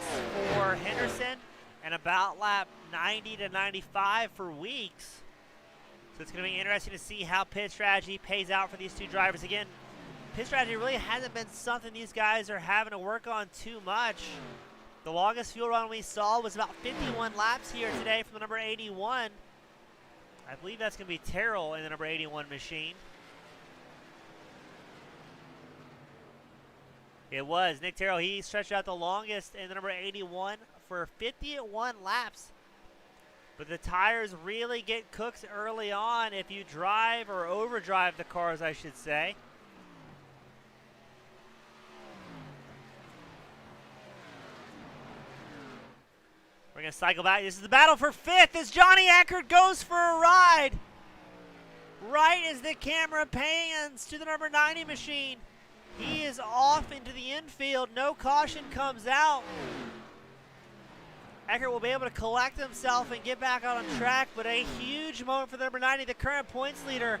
for Henderson and about lap 90 to 95 for Weeks. So it's going to be interesting to see how pit strategy pays out for these 2 drivers. Again, pit strategy really hasn't been something these guys are having to work on too much. The longest fuel run we saw was about 51 laps here today from the number 81. I believe that's going to be Terrell in the number 81 machine. It was Nick Terrell. He stretched out the longest in the number 81 for 51 laps. But the tires really get cooked early on if you drive or overdrive the cars, I should say. We're going to cycle back. This is the battle for 5th as Johnny Eckert goes for a ride. Right as the camera pans to the number 90 machine. He is off into the infield. No caution comes out. Eckert will be able to collect himself and get back out on track, but a huge moment for the number 90. The current points leader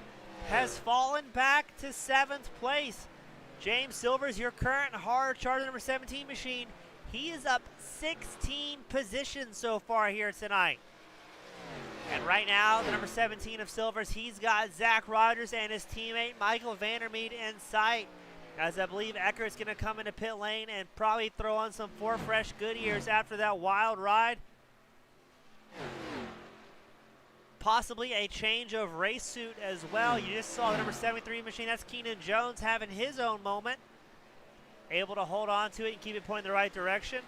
has fallen back to 7th place. James Silvers, your current hard charger number 17 machine, he is up 16 positions so far here tonight. And right now, the number 17 of Silvers, he's got Zach Rogers and his teammate Michael Vandermeed in sight. As I believe Eckert's going to come into pit lane and probably throw on some 4 fresh Goodyears after that wild ride. Possibly a change of race suit as well. You just saw the number 73 machine. That's Keenan Jones having his own moment. Able to hold on to it and keep it pointing the right direction.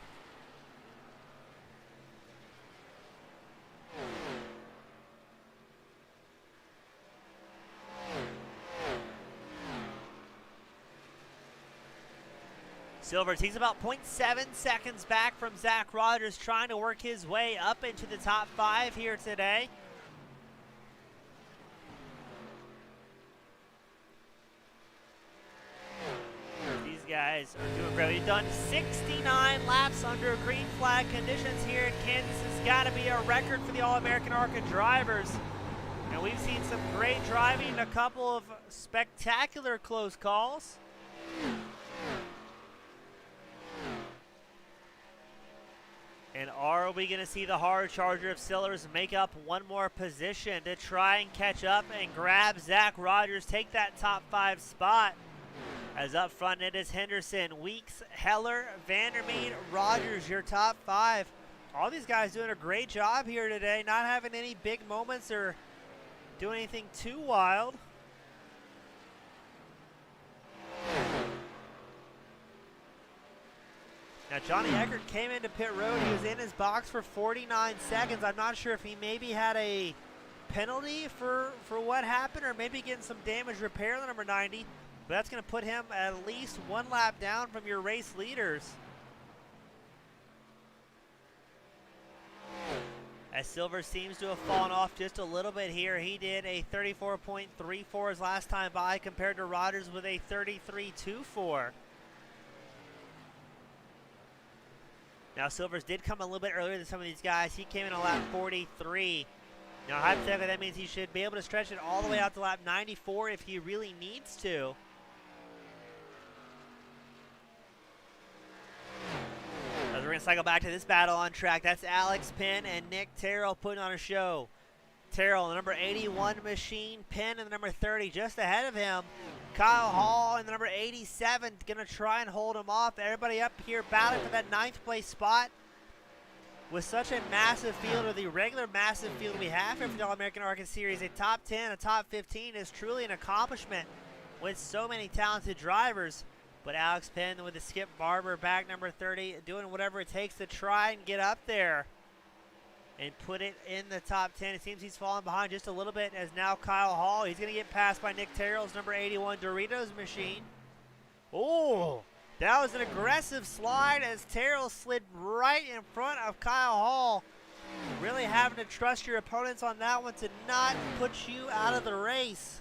Silvers, he's about 0.7 seconds back from Zach Rogers, trying to work his way up into the top 5 here today. These guys are doing great. We've done 69 laps under green flag conditions here in Kansas. It's got to be a record for the All-American ARCA drivers. And we've seen some great driving, a couple of spectacular close calls. And are we going to see the hard charger of Silvers make up one more position to try and catch up and grab Zach Rogers, take that top 5 spot? As up front it is Henderson, Weeks, Heller, Vandermeed, Rogers, your top 5. All these guys doing a great job here today, not having any big moments or doing anything too wild. Now, Johnny Eckert came into pit road. He was in his box for 49 seconds. I'm not sure if he maybe had a penalty for what happened, or maybe getting some damage repair on the number 90. But that's going to put him at least one lap down from your race leaders. As Silver seems to have fallen off just a little bit here. He did a 34.34 his last time by, compared to Rogers with a 33.24. Now, Silvers did come a little bit earlier than some of these guys. He came in on lap 43. Now, hypothetically, that means he should be able to stretch it all the way out to lap 94 if he really needs to. As we're going to cycle back to this battle on track, that's Alex Penn and Nick Terrell putting on a show. Terrell, the number 81 machine, Penn in the number 30 just ahead of him. Kyle Hall in the number 87 going to try and hold him off. Everybody up here battling for that 9th place spot. With such a massive field, or the regular massive field we have here for the All-American ARCA Series, a top 10, a top 15 is truly an accomplishment with so many talented drivers. But Alex Penn with the Skip Barber, bag number 30, doing whatever it takes to try and get up there and put it in the top 10. It seems he's falling behind just a little bit, as now Kyle Hall, he's going to get passed by Nick Terrell's number 81 Doritos machine. Oh, that was an aggressive slide as Terrell slid right in front of Kyle Hall. Really having to trust your opponents on that one to not put you out of the race.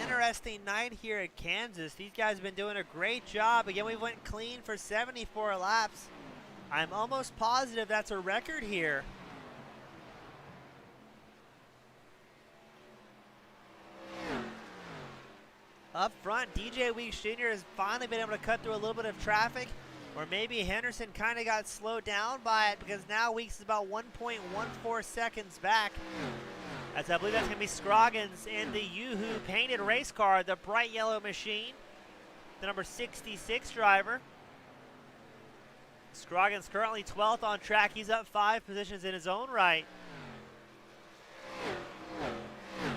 Interesting night here at Kansas. These guys have been doing a great job. Again, we went clean for 74 laps. I'm almost positive that's a record here. Up front, DJ Weeks Jr. has finally been able to cut through a little bit of traffic, or maybe Henderson kind of got slowed down by it, because now Weeks is about 1.14 seconds back. As I believe that's going to be Scroggins in the Yoo-Hoo painted race car, the bright yellow machine, the number 66 driver. Scroggins currently 12th on track. He's up 5 positions in his own right.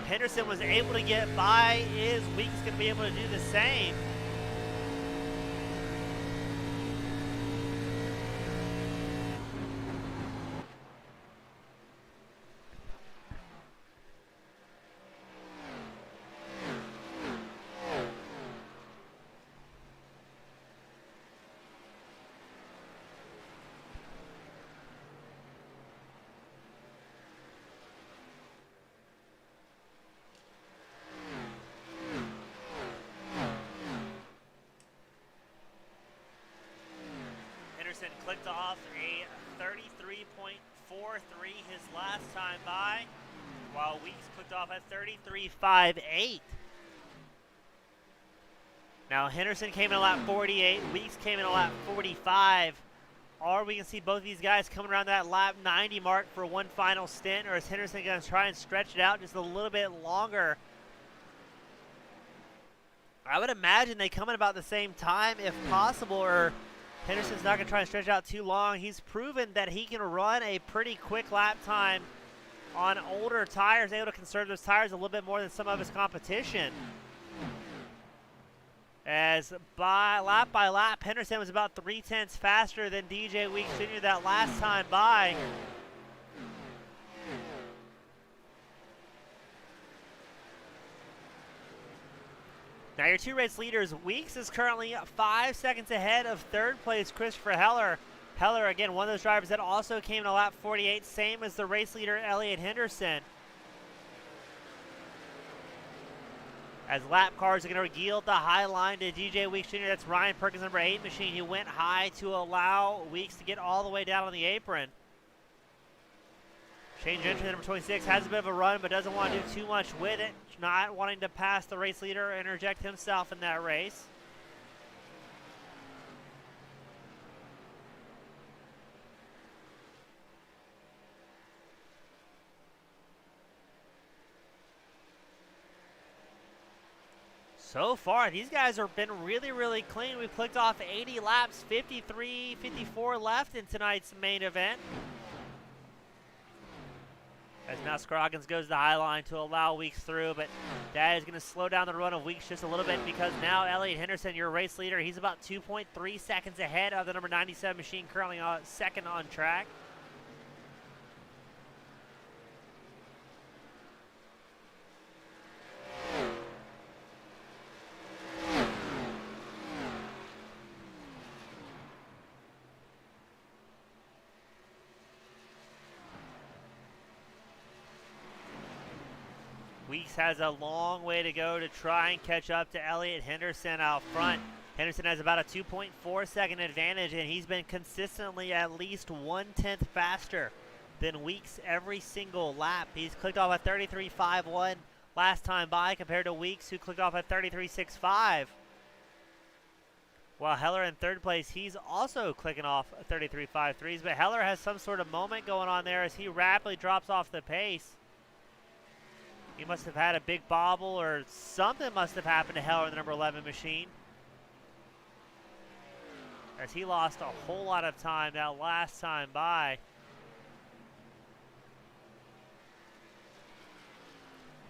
Henderson was able to get by. Is Weeks going to be able to do the same? Clicked off a 33.43 his last time by, while Weeks clicked off at 33.58. Now Henderson came in at lap 48, Weeks came in at lap 45. Or we can see both of these guys coming around that lap 90 mark for one final stint, or is Henderson going to try and stretch it out just a little bit longer? I would imagine they come in about the same time if possible, or Henderson's not going to try and stretch out too long. He's proven that he can run a pretty quick lap time on older tires, able to conserve those tires a little bit more than some of his competition. As by lap, Henderson was about 0.3 faster than DJ Weeks Jr. that last time by. Now your two race leaders, Weeks is currently 5 seconds ahead of third place Christopher Heller. Heller, again, one of those drivers that also came in a lap 48, same as the race leader Elliot Henderson. As lap cars are going to yield the high line to DJ Weeks Jr. That's Ryan Perkins, number 8 machine. He went high to allow Weeks to get all the way down on the apron. Shane Gentry, number 26, has a bit of a run, but doesn't want to do too much with it. Not wanting to pass the race leader or interject himself in that race. So far, these guys have been really, really clean. We've clicked off 80 laps, 53, 54 left in tonight's main event. As now Scroggins goes to the high line to allow Weeks through, but that is going to slow down the run of Weeks just a little bit because now Elliot Henderson, your race leader, he's about 2.3 seconds ahead of the number 97 machine, currently second on track. Weeks has a long way to go to try and catch up to Elliot Henderson out front. Henderson has about a 2.4 second advantage, and he's been consistently at least 1/10 faster than Weeks every single lap. He's clicked off at 33.51 last time by compared to Weeks, who clicked off at 33.65. While Heller in third place, he's also clicking off 33.53s, but Heller has some sort of moment going on there as he rapidly drops off the pace. He must have had a big bobble or something must have happened to Heller in the number 11 machine, as he lost a whole lot of time that last time by.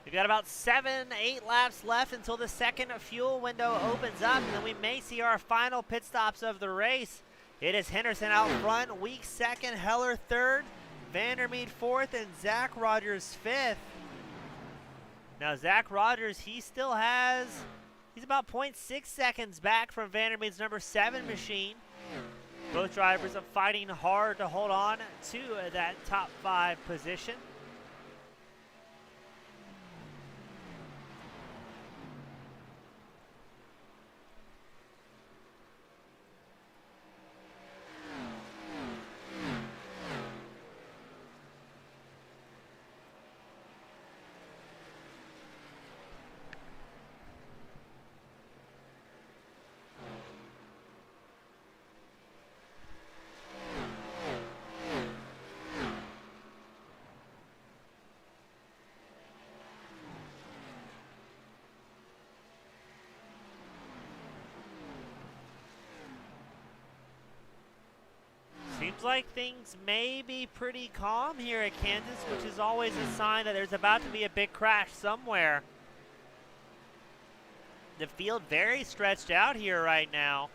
We've got about 7-8 laps left until the second fuel window opens up, and then we may see our final pit stops of the race. It is Henderson out front, Weeks second, Heller third, Vandermeed fourth, and Zach Rogers fifth. Now, Zach Rogers, he's about 0.6 seconds back from Vandermeed's number 7 machine. Both drivers are fighting hard to hold on to that top 5 position. Seems like things may be pretty calm here at Kansas, which is always a sign that there's about to be a big crash somewhere. The field very stretched out here right now.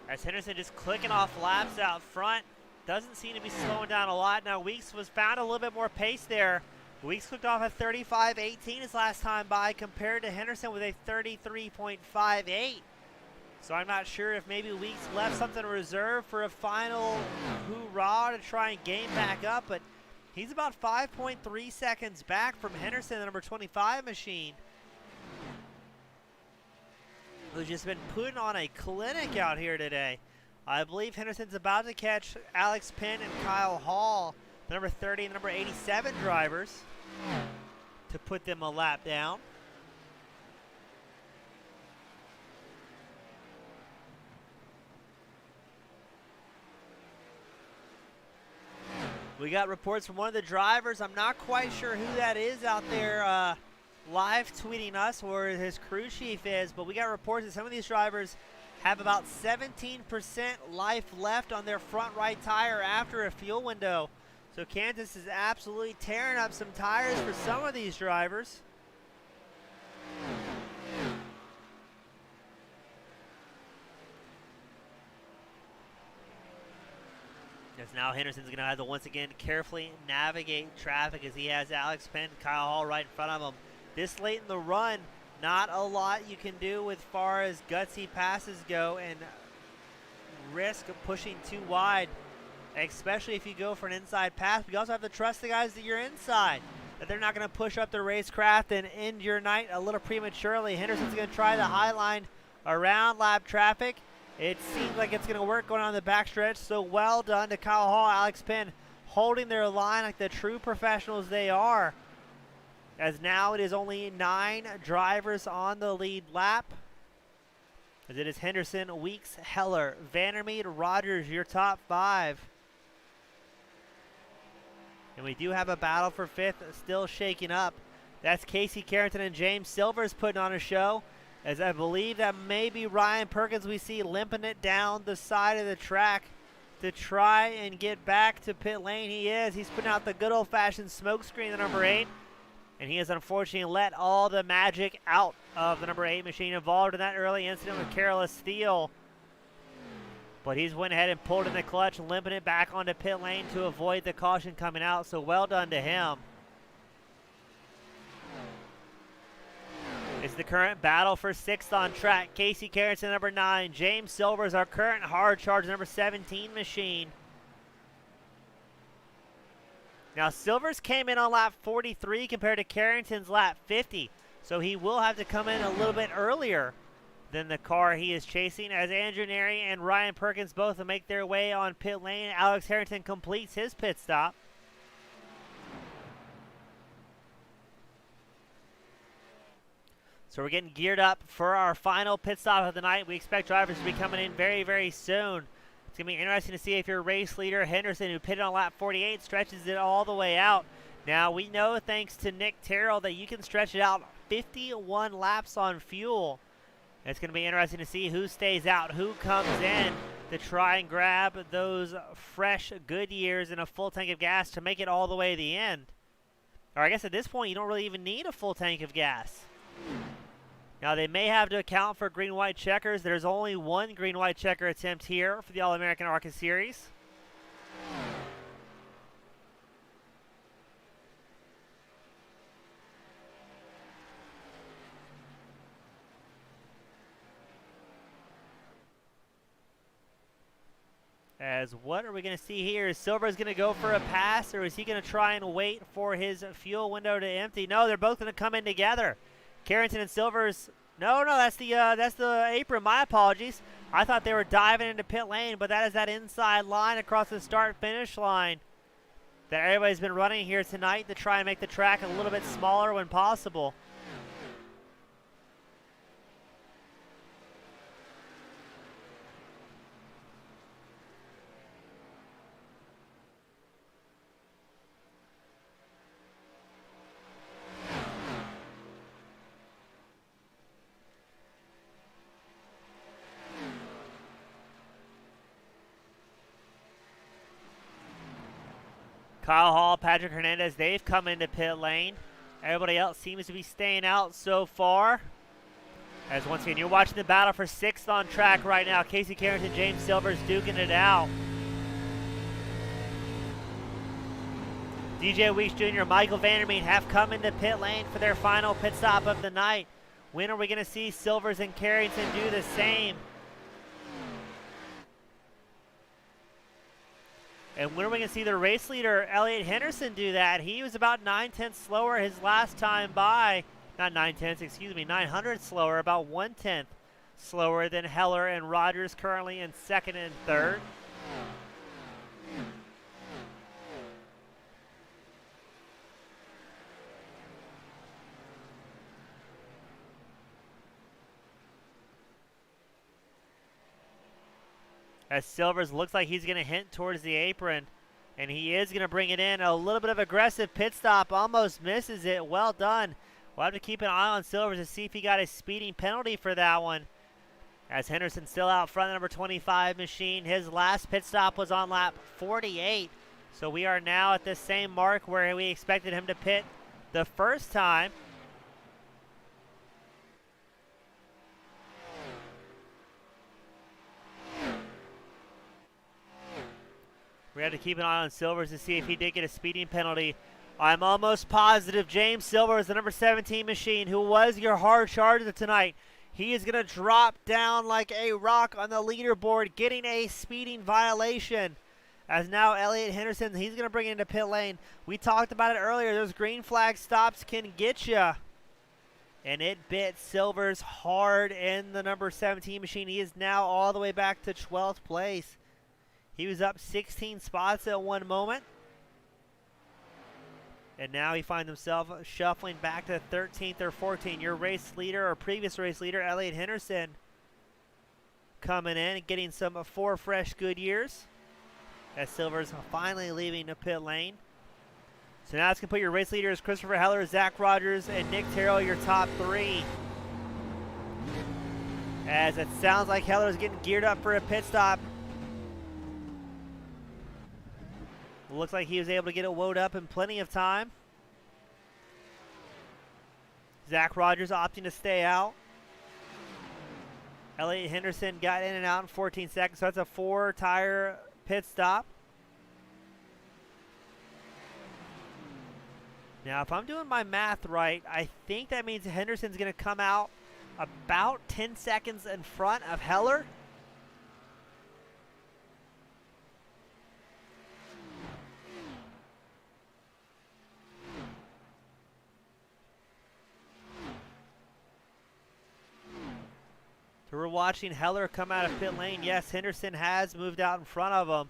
As Henderson just clicking off laps out front. Doesn't seem to be slowing down a lot. Now Weeks was found a little bit more pace there. Weeks clicked off at 35.18 his last time by, compared to Henderson with a 33.58. So I'm not sure if maybe Weeks left something reserved for a final hoorah to try and gain back up, but he's about 5.3 seconds back from Henderson, the number 25 machine, who's just been putting on a clinic out here today. I believe Henderson's about to catch Alex Penn and Kyle Hall, the number 30 and number 87 drivers, to put them a lap down. We got reports from one of the drivers. I'm not quite sure who that is out there live tweeting us, or his crew chief is, but we got reports that some of these drivers have about 17% life left on their front right tire after a fuel window. So Kansas is absolutely tearing up some tires for some of these drivers. As now Henderson's going to have to once again carefully navigate traffic as he has Alex Penn, Kyle Hall right in front of him. This late in the run, not a lot you can do as far as gutsy passes go and risk of pushing too wide, especially if you go for an inside pass. But you also have to trust the guys that you're inside, that they're not going to push up the racecraft and end your night a little prematurely. Henderson's going to try the high line around lap traffic. It seems like it's going to work going on the backstretch, so well done to Kyle Hall, Alex Penn, holding their line like the true professionals they are. As now it is only 9 drivers on the lead lap. As it is Henderson, Weeks, Heller, Vandermeed, Rogers, your top 5. And we do have a battle for 5th still shaking up. That's Casey Harrington and James Silvers putting on a show, as I believe that maybe Ryan Perkins we see limping it down the side of the track to try and get back to pit lane. He is. He's putting out the good old-fashioned smoke screen, the number 8. And he has unfortunately let all the magic out of the number 8 machine involved in that early incident with careless steel. But he's went ahead and pulled in the clutch, limping it back onto pit lane to avoid the caution coming out. So well done to him. It's the current battle for 6th on track. Casey Harrington, number 9. James Silvers, our current hard charge, number 17 machine. Now, Silvers came in on lap 43 compared to Carrington's lap 50. So he will have to come in a little bit earlier than the car he is chasing, as Andrew Neri and Ryan Perkins both make their way on pit lane. Alex Harrington completes his pit stop. So we're getting geared up for our final pit stop of the night. We expect drivers to be coming in very, very soon. It's going to be interesting to see if your race leader, Henderson, who pitted on lap 48, stretches it all the way out. Now, we know, thanks to Nick Terrell, that you can stretch it out 51 laps on fuel. It's going to be interesting to see who stays out, who comes in to try and grab those fresh Goodyears and a full tank of gas to make it all the way to the end. Or I guess at this point, you don't really even need a full tank of gas. Now, they may have to account for green-white checkers. There's only one green-white checker attempt here for the All-American ARCA Series. As what are we going to see here? Is Silver's going to go for a pass, or is he going to try and wait for his fuel window to empty? No, they're both going to come in together. Carrington and Silvers. No, that's the apron. My apologies. I thought they were diving into pit lane, but that is that inside line across the start-finish line that everybody's been running here tonight to try and make the track a little bit smaller when possible. Kyle Hall, Patrick Hernandez, they've come into pit lane. Everybody else seems to be staying out so far. As once again, you're watching the battle for 6th on track right now. Casey Harrington, James Silvers duking it out. DJ Weeks Jr., Michael Vandermeer have come into pit lane for their final pit stop of the night. When are we going to see Silvers and Carrington do the same? And when are we going to see the race leader, Elliot Henderson, do that? He was about 9/10 slower his last time by. Not 9/10, excuse me, 900 slower, about 1/10 slower than Heller and Rogers, currently in 2nd and 3rd. As Silvers looks like he's going to hint towards the apron, and he is going to bring it in. A little bit of aggressive pit stop, almost misses it. Well done. We'll have to keep an eye on Silvers to see if he got a speeding penalty for that one. As Henderson still out front, the number 25 machine. His last pit stop was on lap 48. So we are now at the same mark where we expected him to pit the first time. We had to keep an eye on Silvers to see if he did get a speeding penalty. I'm almost positive James Silvers, the number 17 machine, who was your hard charger tonight, he is going to drop down like a rock on the leaderboard, getting a speeding violation. As now Elliot Henderson, he's going to bring it into pit lane. We talked about it earlier. Those green flag stops can get you. And it bit Silvers hard in the number 17 machine. He is now all the way back to 12th place. He was up 16 spots at one moment. And now he finds himself shuffling back to 13th or 14th. Your race leader or previous race leader, Elliot Henderson, coming in and getting some 4 fresh Goodyears. As Silver's finally leaving the pit lane. So now it's going to put your race leaders Christopher Heller, Zach Rogers, and Nick Terrell, your top 3. As it sounds like Heller is getting geared up for a pit stop. Looks like he was able to get it woed up in plenty of time. Zach Rogers opting to stay out. Elliot Henderson got in and out in 14 seconds, so that's a 4-tire pit stop. Now, if I'm doing my math right, I think that means Henderson's going to come out about 10 seconds in front of Heller. So we're watching Heller come out of pit lane. Yes, Henderson has moved out in front of him.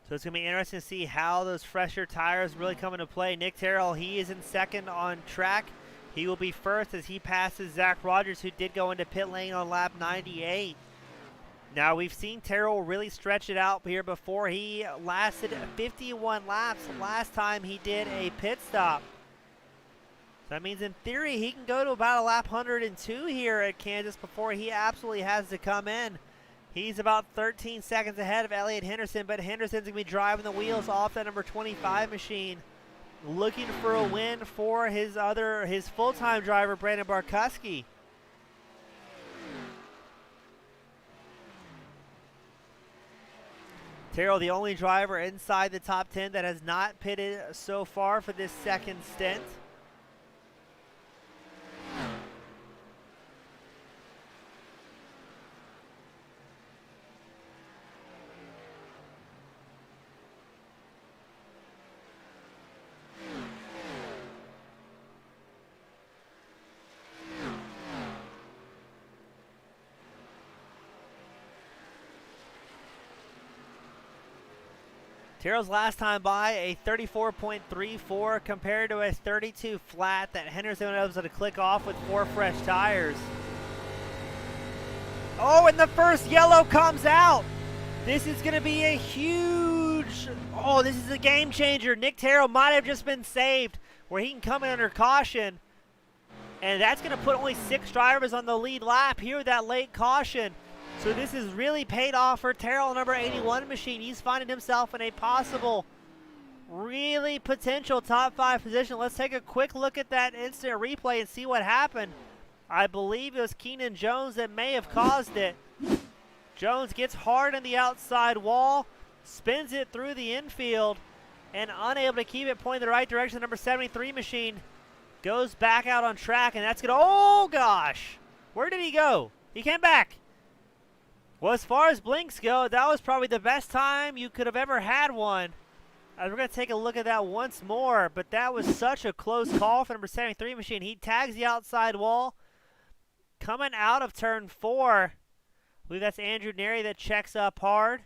So it's going to be interesting to see how those fresher tires really come into play. Nick Terrell, he is in second on track. He will be first as he passes Zach Rogers, who did go into pit lane on lap 98. Now, we've seen Terrell really stretch it out here before. He lasted 51 laps last time he did a pit stop. So that means, in theory, he can go to about a lap 102 here at Kansas before he absolutely has to come in. He's about 13 seconds ahead of Elliot Henderson, but Henderson's going to be driving the wheels off that number 25 machine, looking for a win for his full-time driver, Brandon Barkuski. Terrell, the only driver inside the top 10 that has not pitted so far for this second stint. Terrell's last time by, a 34.34 compared to a 32 flat that Henderson was able to click off with 4 fresh tires. Oh, and the first yellow comes out. This is going to be a huge, this is a game changer. Nick Terrell might have just been saved where he can come in under caution. And that's going to put only 6 drivers on the lead lap here with that late caution. So this has really paid off for Terrell, number 81 machine. He's finding himself in a possible, really potential top 5 position. Let's take a quick look at that instant replay and see what happened. I believe it was Keenan Jones that may have caused it. Jones gets hard on the outside wall, spins it through the infield, and unable to keep it pointing the right direction. The number 73 machine goes back out on track, and that's going to, oh gosh, where did he go? He came back. Well, as far as blinks go, that was probably the best time you could have ever had one. We're going to take a look at that once more, but that was such a close call for number 73 machine. He tags the outside wall. Coming out of turn 4, I believe that's Andrew Neri that checks up hard.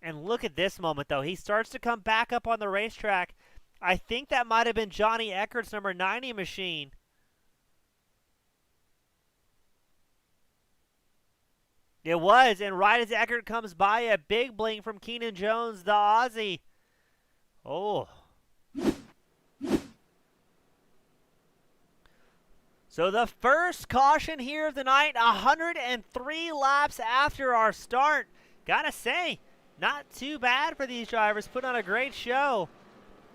And look at this moment, though. He starts to come back up on the racetrack. I think that might have been Johnny Eckert's number 90 machine. It was, and right as Eckert comes by, a big blink from Keenan Jones, the Aussie. Oh. So the first caution here of the night, 103 laps after our start. Gotta say, not too bad for these drivers, put on a great show.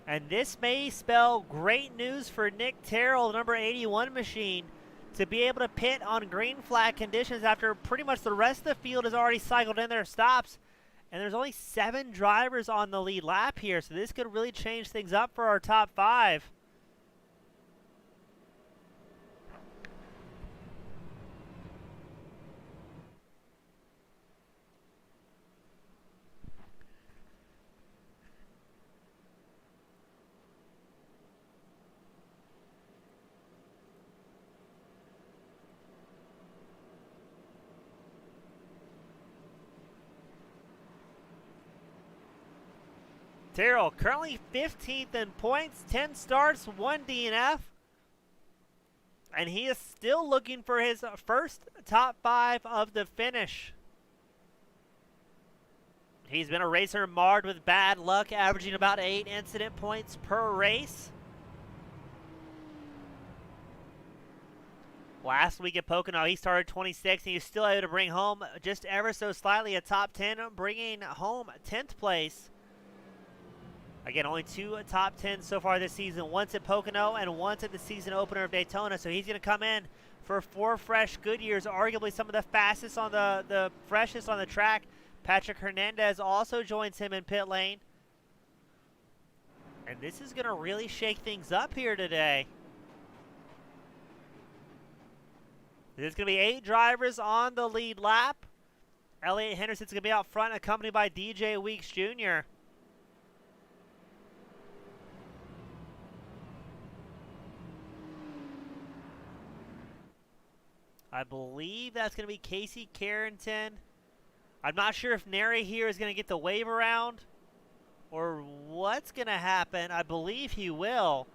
And this may spell great news for Nick Terrell, the number 81 machine, to be able to pit on green flag conditions after pretty much the rest of the field has already cycled in their stops. And there's only 7 drivers on the lead lap here, so this could really change things up for our top 5. Terrell currently 15th in points, 10 starts, 1 DNF. And he is still looking for his first top 5 of the finish. He's been a racer marred with bad luck, averaging about 8 incident points per race. Last week at Pocono, he started 26th, and he was still able to bring home just ever so slightly a top 10, bringing home 10th place. Again, only 2 top 10s so far this season, once at Pocono and once at the season opener of Daytona. So he's going to come in for 4 fresh Goodyears, arguably some of the fastest on the freshest on the track. Patrick Hernandez also joins him in pit lane. And this is going to really shake things up here today. There's going to be 8 drivers on the lead lap. Elliot Henderson's going to be out front, accompanied by DJ Weeks Jr. I believe that's going to be Casey Harrington. I'm not sure if Neri here is going to get the wave around or what's going to happen. I believe he will.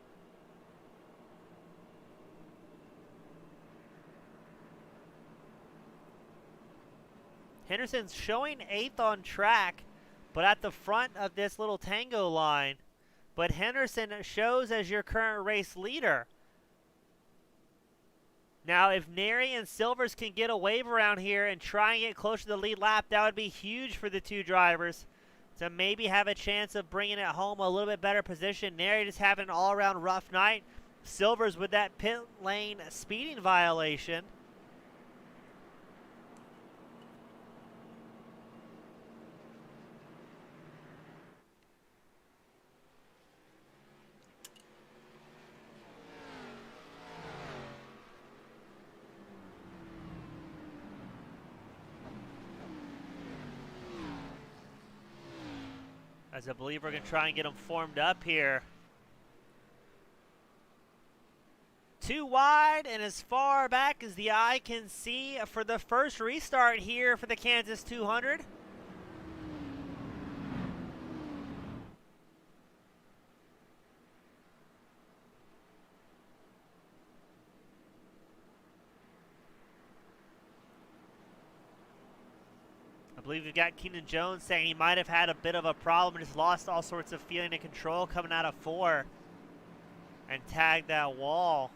Henderson's showing 8th on track, but at the front of this little tango line. But Henderson shows as your current race leader. Now, if Neri and Silvers can get a wave around here and try and get closer to the lead lap, that would be huge for the 2 drivers to maybe have a chance of bringing it home a little bit better position. Neri just having an all-around rough night. Silvers with that pit lane speeding violation. As I believe we're going to try and get them formed up here. 2 wide and as far back as the eye can see for the first restart here for the Kansas 200. I believe we've got Keenan Jones saying he might have had a bit of a problem and just lost all sorts of feeling and control coming out of 4 and tagged that wall.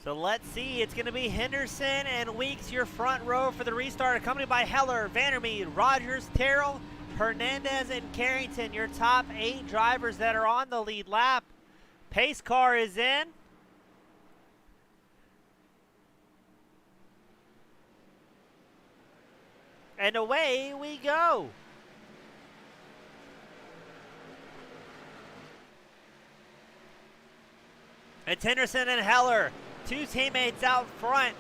So let's see, it's going to be Henderson and Weeks, your front row for the restart, accompanied by Heller, Vandermeer, Rogers, Terrell, Hernandez, and Harrington, your top 8 drivers that are on the lead lap. Pace car is in. And away we go. It's Henderson and Heller. 2 teammates out front.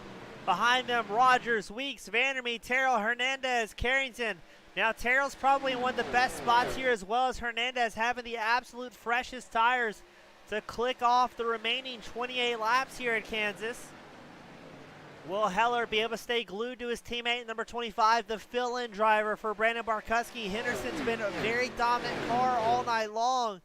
Behind them, Rogers, Weeks, Vandermeer, Terrell, Hernandez, Harrington. Now Terrell's probably in one of the best spots here, as well as Hernandez having the absolute freshest tires to click off the remaining 28 laps here at Kansas. Will Heller be able to stay glued to his teammate, number 25, the fill-in driver for Brandon Barkuski? Henderson's been a very dominant car all night long.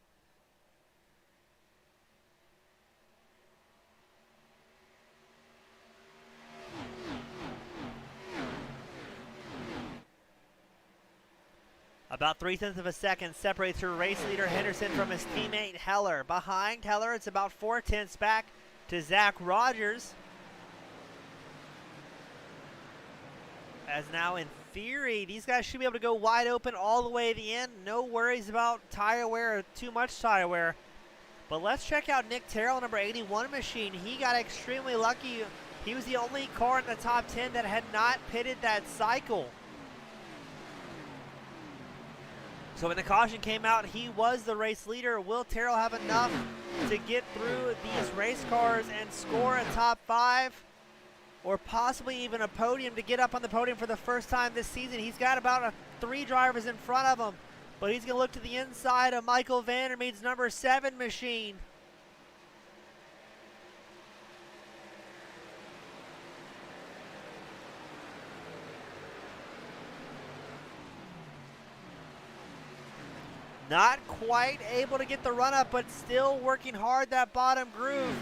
About 0.3 of a second separates her race leader Henderson from his teammate Heller. Behind Heller, it's about 0.4 back to Zach Rogers. As now, in theory, these guys should be able to go wide open all the way to the end. No worries about tire wear or too much tire wear. But let's check out Nick Terrell, number 81 machine. He got extremely lucky. He was the only car in the top 10 that had not pitted that cycle. So when the caution came out, he was the race leader. Will Terrell have enough to get through these race cars and score a top 5? Or possibly even a podium to get up on the podium for the first time this season? He's got about 3 drivers in front of him, but he's going to look to the inside of Michael Vandermeer's number 7 machine. Not quite able to get the run up, but still working hard that bottom groove.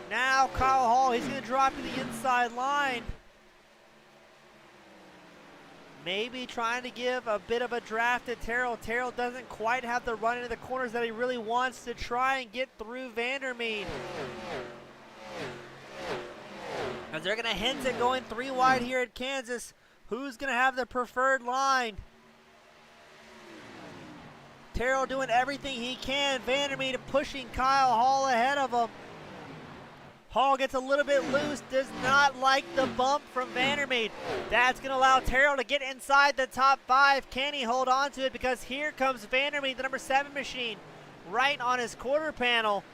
Now Kyle Hall, he's going to drop to the inside line. Maybe trying to give a bit of a draft to Terrell. Terrell doesn't quite have the run into the corners that he really wants to try and get through Vandermeer. As they're going to hint at going 3 wide here at Kansas. Who's going to have the preferred line? Terrell doing everything he can. Vandermeer pushing Kyle Hall ahead of him. Hall gets a little bit loose, does not like the bump from Vandermeer. That's going to allow Terrell to get inside the top 5. Can he hold on to it? Because here comes Vandermeer, the number 7 machine, right on his quarter panel.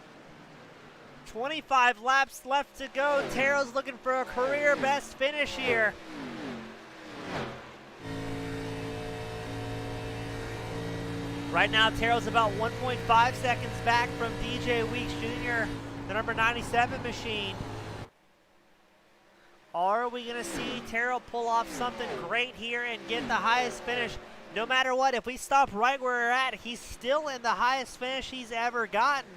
25 laps left to go. Terrell's looking for a career best finish here. Right now, Terrell's about 1.5 seconds back from DJ Weeks Jr., the number 97 machine. Are we going to see Terrell pull off something great here and get the highest finish? No matter what, if we stop right where we're at, he's still in the highest finish he's ever gotten.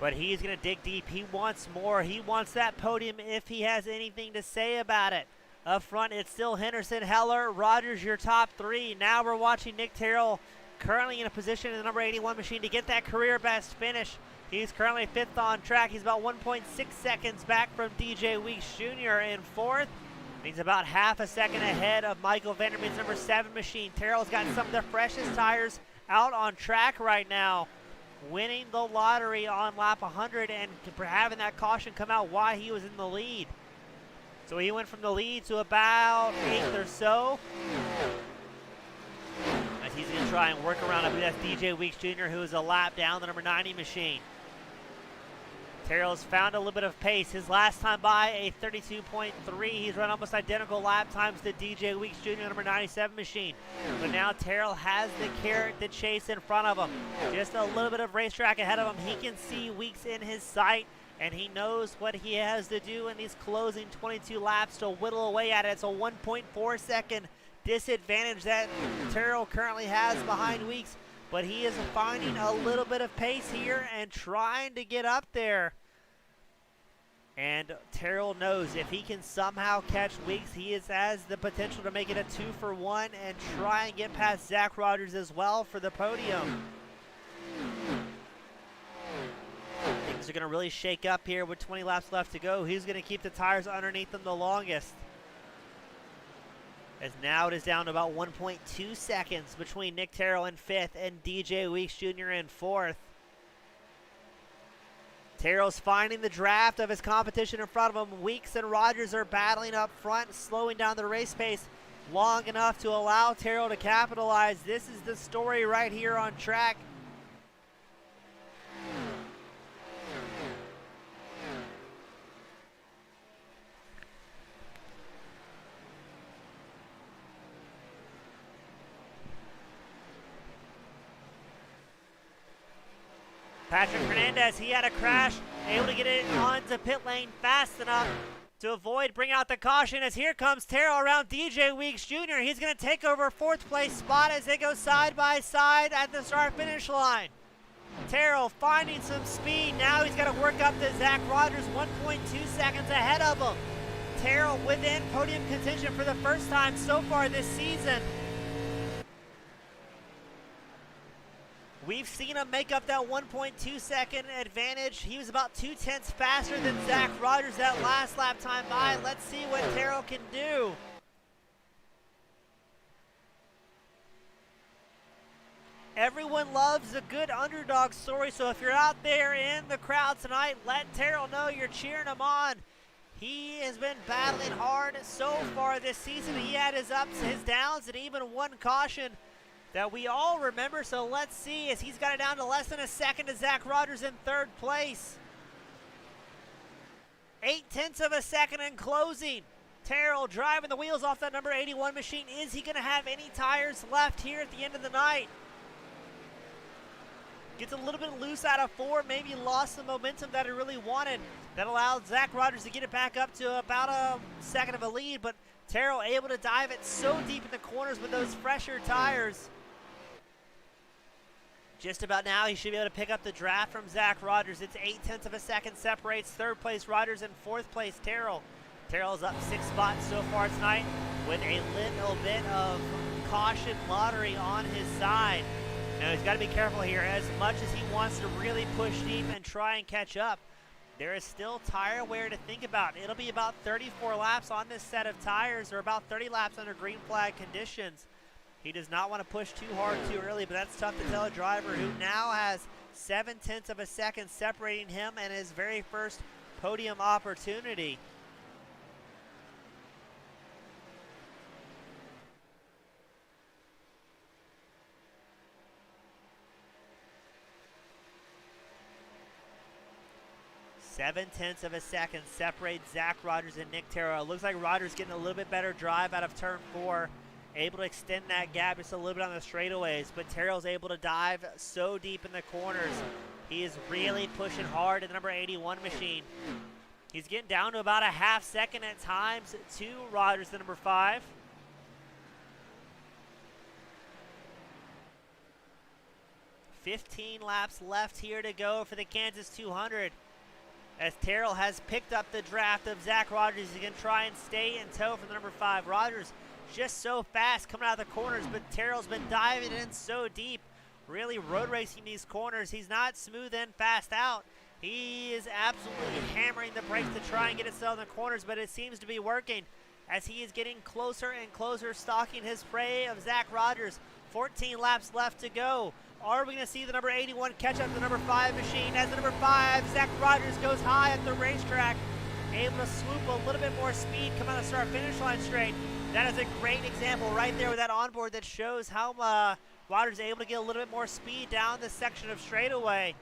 But he's going to dig deep. He wants more. He wants that podium if he has anything to say about it. Up front, it's still Henderson, Heller, Rogers, your top 3. Now we're watching Nick Terrell currently in a position in the number 81 machine to get that career best finish. He's currently 5th on track. He's about 1.6 seconds back from DJ Weeks Jr. in 4th. He's about half a second ahead of Michael Vandermeer's number 7 machine. Terrell's got some of the freshest tires out on track right now, winning the lottery on lap 100 and having that caution come out while he was in the lead. So he went from the lead to about 8th or so. As he's going to try and work around, I believe that's DJ Weeks Jr., who is a lap down the number 90 machine. Terrell's found a little bit of pace. His last time by, a 32.3. He's run almost identical lap times to DJ Weeks Jr., number 97 machine. But now Terrell has the carrot to chase in front of him. Just a little bit of racetrack ahead of him. He can see Weeks in his sight, and he knows what he has to do in these closing 22 laps to whittle away at it. It's a 1.4 second disadvantage that Terrell currently has behind Weeks. But he is finding a little bit of pace here and trying to get up there. And Terrell knows if he can somehow catch Weeks, he has the potential to make it a 2-for-1 and try and get past Zach Rogers as well for the podium. Things are going to really shake up here with 20 laps left to go. Who's going to keep the tires underneath them the longest? As now it is down to about 1.2 seconds between Nick Terrell in 5th and DJ Weeks Jr. in 4th. Terrell's finding the draft of his competition in front of him. Weeks and Rogers are battling up front, slowing down the race pace long enough to allow Terrell to capitalize. This is the story right here on track. Patrick Hernandez, he had a crash, able to get it onto pit lane fast enough to bring out the caution as here comes Terrell around DJ Weeks Jr. He's going to take over 4th place spot as they go side by side at the start finish line. Terrell finding some speed. Now he's got to work up to Zach Rogers, 1.2 seconds ahead of him. Terrell within podium contention for the first time so far this season. We've seen him make up that 1.2 second advantage. He was about 0.2 faster than Zach Rogers that last lap time by. Let's see what Terrell can do. Everyone loves a good underdog story, so if you're out there in the crowd tonight, let Terrell know you're cheering him on. He has been battling hard so far this season. He had his ups, his downs, and even one caution that we all remember. So let's see as he's got it down to less than a second to Zach Rogers in 3rd place. 0.8 of a second in closing. Terrell driving the wheels off that number 81 machine. Is he going to have any tires left here at the end of the night? Gets a little bit loose out of 4, maybe lost the momentum that he really wanted. That allowed Zach Rogers to get it back up to about a second of a lead, but Terrell able to dive it so deep in the corners with those fresher tires. Just about now, he should be able to pick up the draft from Zach Rogers. It's 0.8 of a second separates 3rd place Rogers and 4th place Terrell. Terrell's up 6 spots so far tonight with a little bit of caution lottery on his side. Now he's got to be careful here. As much as he wants to really push deep and try and catch up, there is still tire wear to think about. It'll be about 34 laps on this set of tires, or about 30 laps under green flag conditions. He does not want to push too hard too early, but that's tough to tell a driver who now has 0.7 of a second separating him and his very first podium opportunity. Seven-tenths of a second separates Zach Rogers and Nick Terrell. It looks like Rogers getting a little bit better drive out of turn 4, able to extend that gap just a little bit on the straightaways, but Terrell's able to dive so deep in the corners. He is really pushing hard in the number 81 machine. He's getting down to about a half second at times to Rogers, the number 5. $15 laps left here to go for the Kansas 200. As Terrell has picked up the draft of Zach Rogers, he can try and stay in tow for the number 5. Rogers just so fast coming out of the corners, but Terrell's been diving in so deep, really road racing these corners. He's not smooth in, fast out. He is absolutely hammering the brakes to try and get himself in the corners, but it seems to be working as he is getting closer and closer, stalking his prey of Zach Rogers. 14 laps left to go. Are we going to see the number 81 catch up to the number 5 machine? As the number 5, Zach Rogers, goes high at the racetrack, able to swoop a little bit more speed, come out of the start-finish line straight. That is a great example right there with that onboard that shows how Rogers is able to get a little bit more speed down this section of straightaway,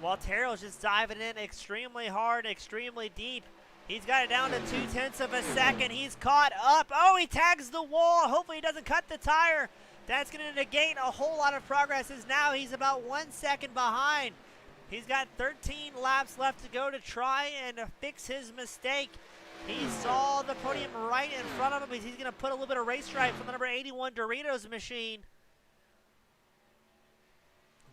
while Terrell's just diving in extremely hard, extremely deep. He's got it down to 0.2 of a second. He's caught up. Oh, he tags the wall. Hopefully he doesn't cut the tire. That's going to negate a whole lot of progress, as now he's about 1 second behind. He's got 13 laps left to go to try and fix his mistake. He saw the podium right in front of him. He's going to put a little bit of race stripe from the number 81 Doritos machine.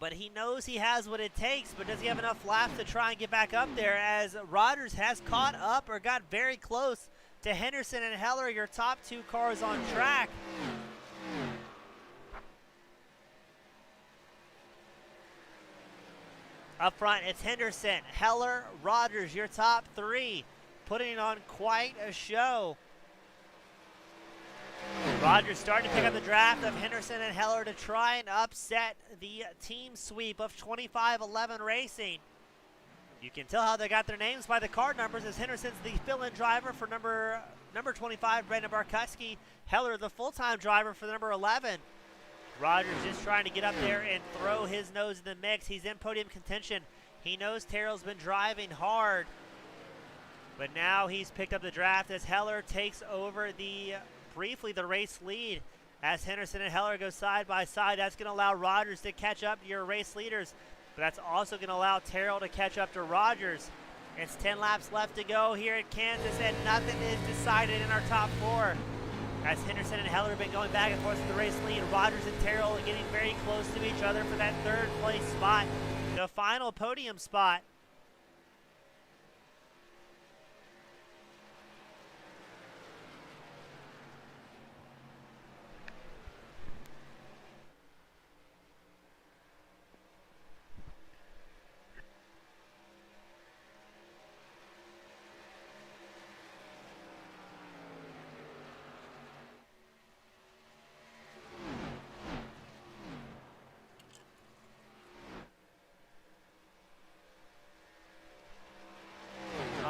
But he knows he has what it takes, but does he have enough laps to try and get back up there, as Rogers has caught up or got very close to Henderson and Heller, your top 2 cars on track. Up front, it's Henderson, Heller, Rogers, your top 3, putting on quite a show. Rogers starting to pick up the draft of Henderson and Heller to try and upset the team sweep of 25-11 Racing. You can tell how they got their names by the car numbers, as Henderson's the fill-in driver for number 25, Brandon Barkuski. Heller, the full-time driver for the number 11. Rogers just trying to get up there and throw his nose in the mix. He's in podium contention. He knows Terrell's been driving hard, but now he's picked up the draft as Heller takes over briefly the race lead. As Henderson and Heller go side by side, that's going to allow Rogers to catch up to your race leaders, but that's also going to allow Terrell to catch up to Rogers. It's 10 laps left to go here at Kansas, and nothing is decided in our top 4. As Henderson and Heller have been going back and forth in the race lead, Rogers and Terrell are getting very close to each other for that 3rd place spot, the final podium spot.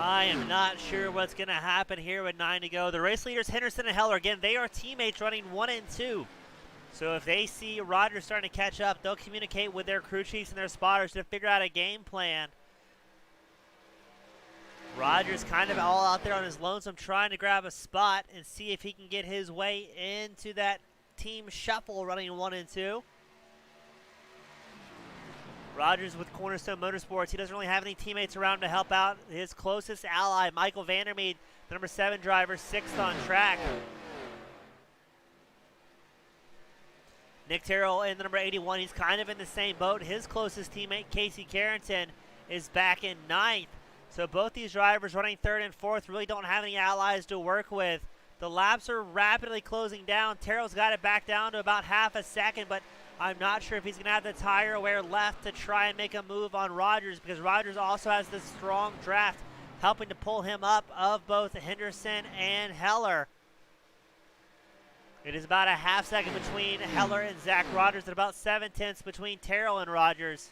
I am not sure what's going to happen here with 9 to go. The race leaders, Henderson and Heller, again, they are teammates running 1 and 2. So if they see Rogers starting to catch up, they'll communicate with their crew chiefs and their spotters to figure out a game plan. Rogers kind of all out there on his lonesome, trying to grab a spot and see if he can get his way into that team shuffle running 1 and 2. Rogers with Cornerstone Motorsports. He doesn't really have any teammates around to help out. His closest ally, Michael Vandermeed, the number 7 driver, 6th on track. Nick Terrell in the number 81. He's kind of in the same boat. His closest teammate, Casey Carrington, is back in 9th. So both these drivers running third and fourth really don't have any allies to work with. The laps are rapidly closing down. Terrell's got it back down to about half a second, but I'm not sure if he's going to have the tire wear left to try and make a move on Rogers, because Rogers also has this strong draft helping to pull him up of both Henderson and Heller. It is about a half second between Heller and Zach Rogers and about 7/10 between Terrell and Rogers.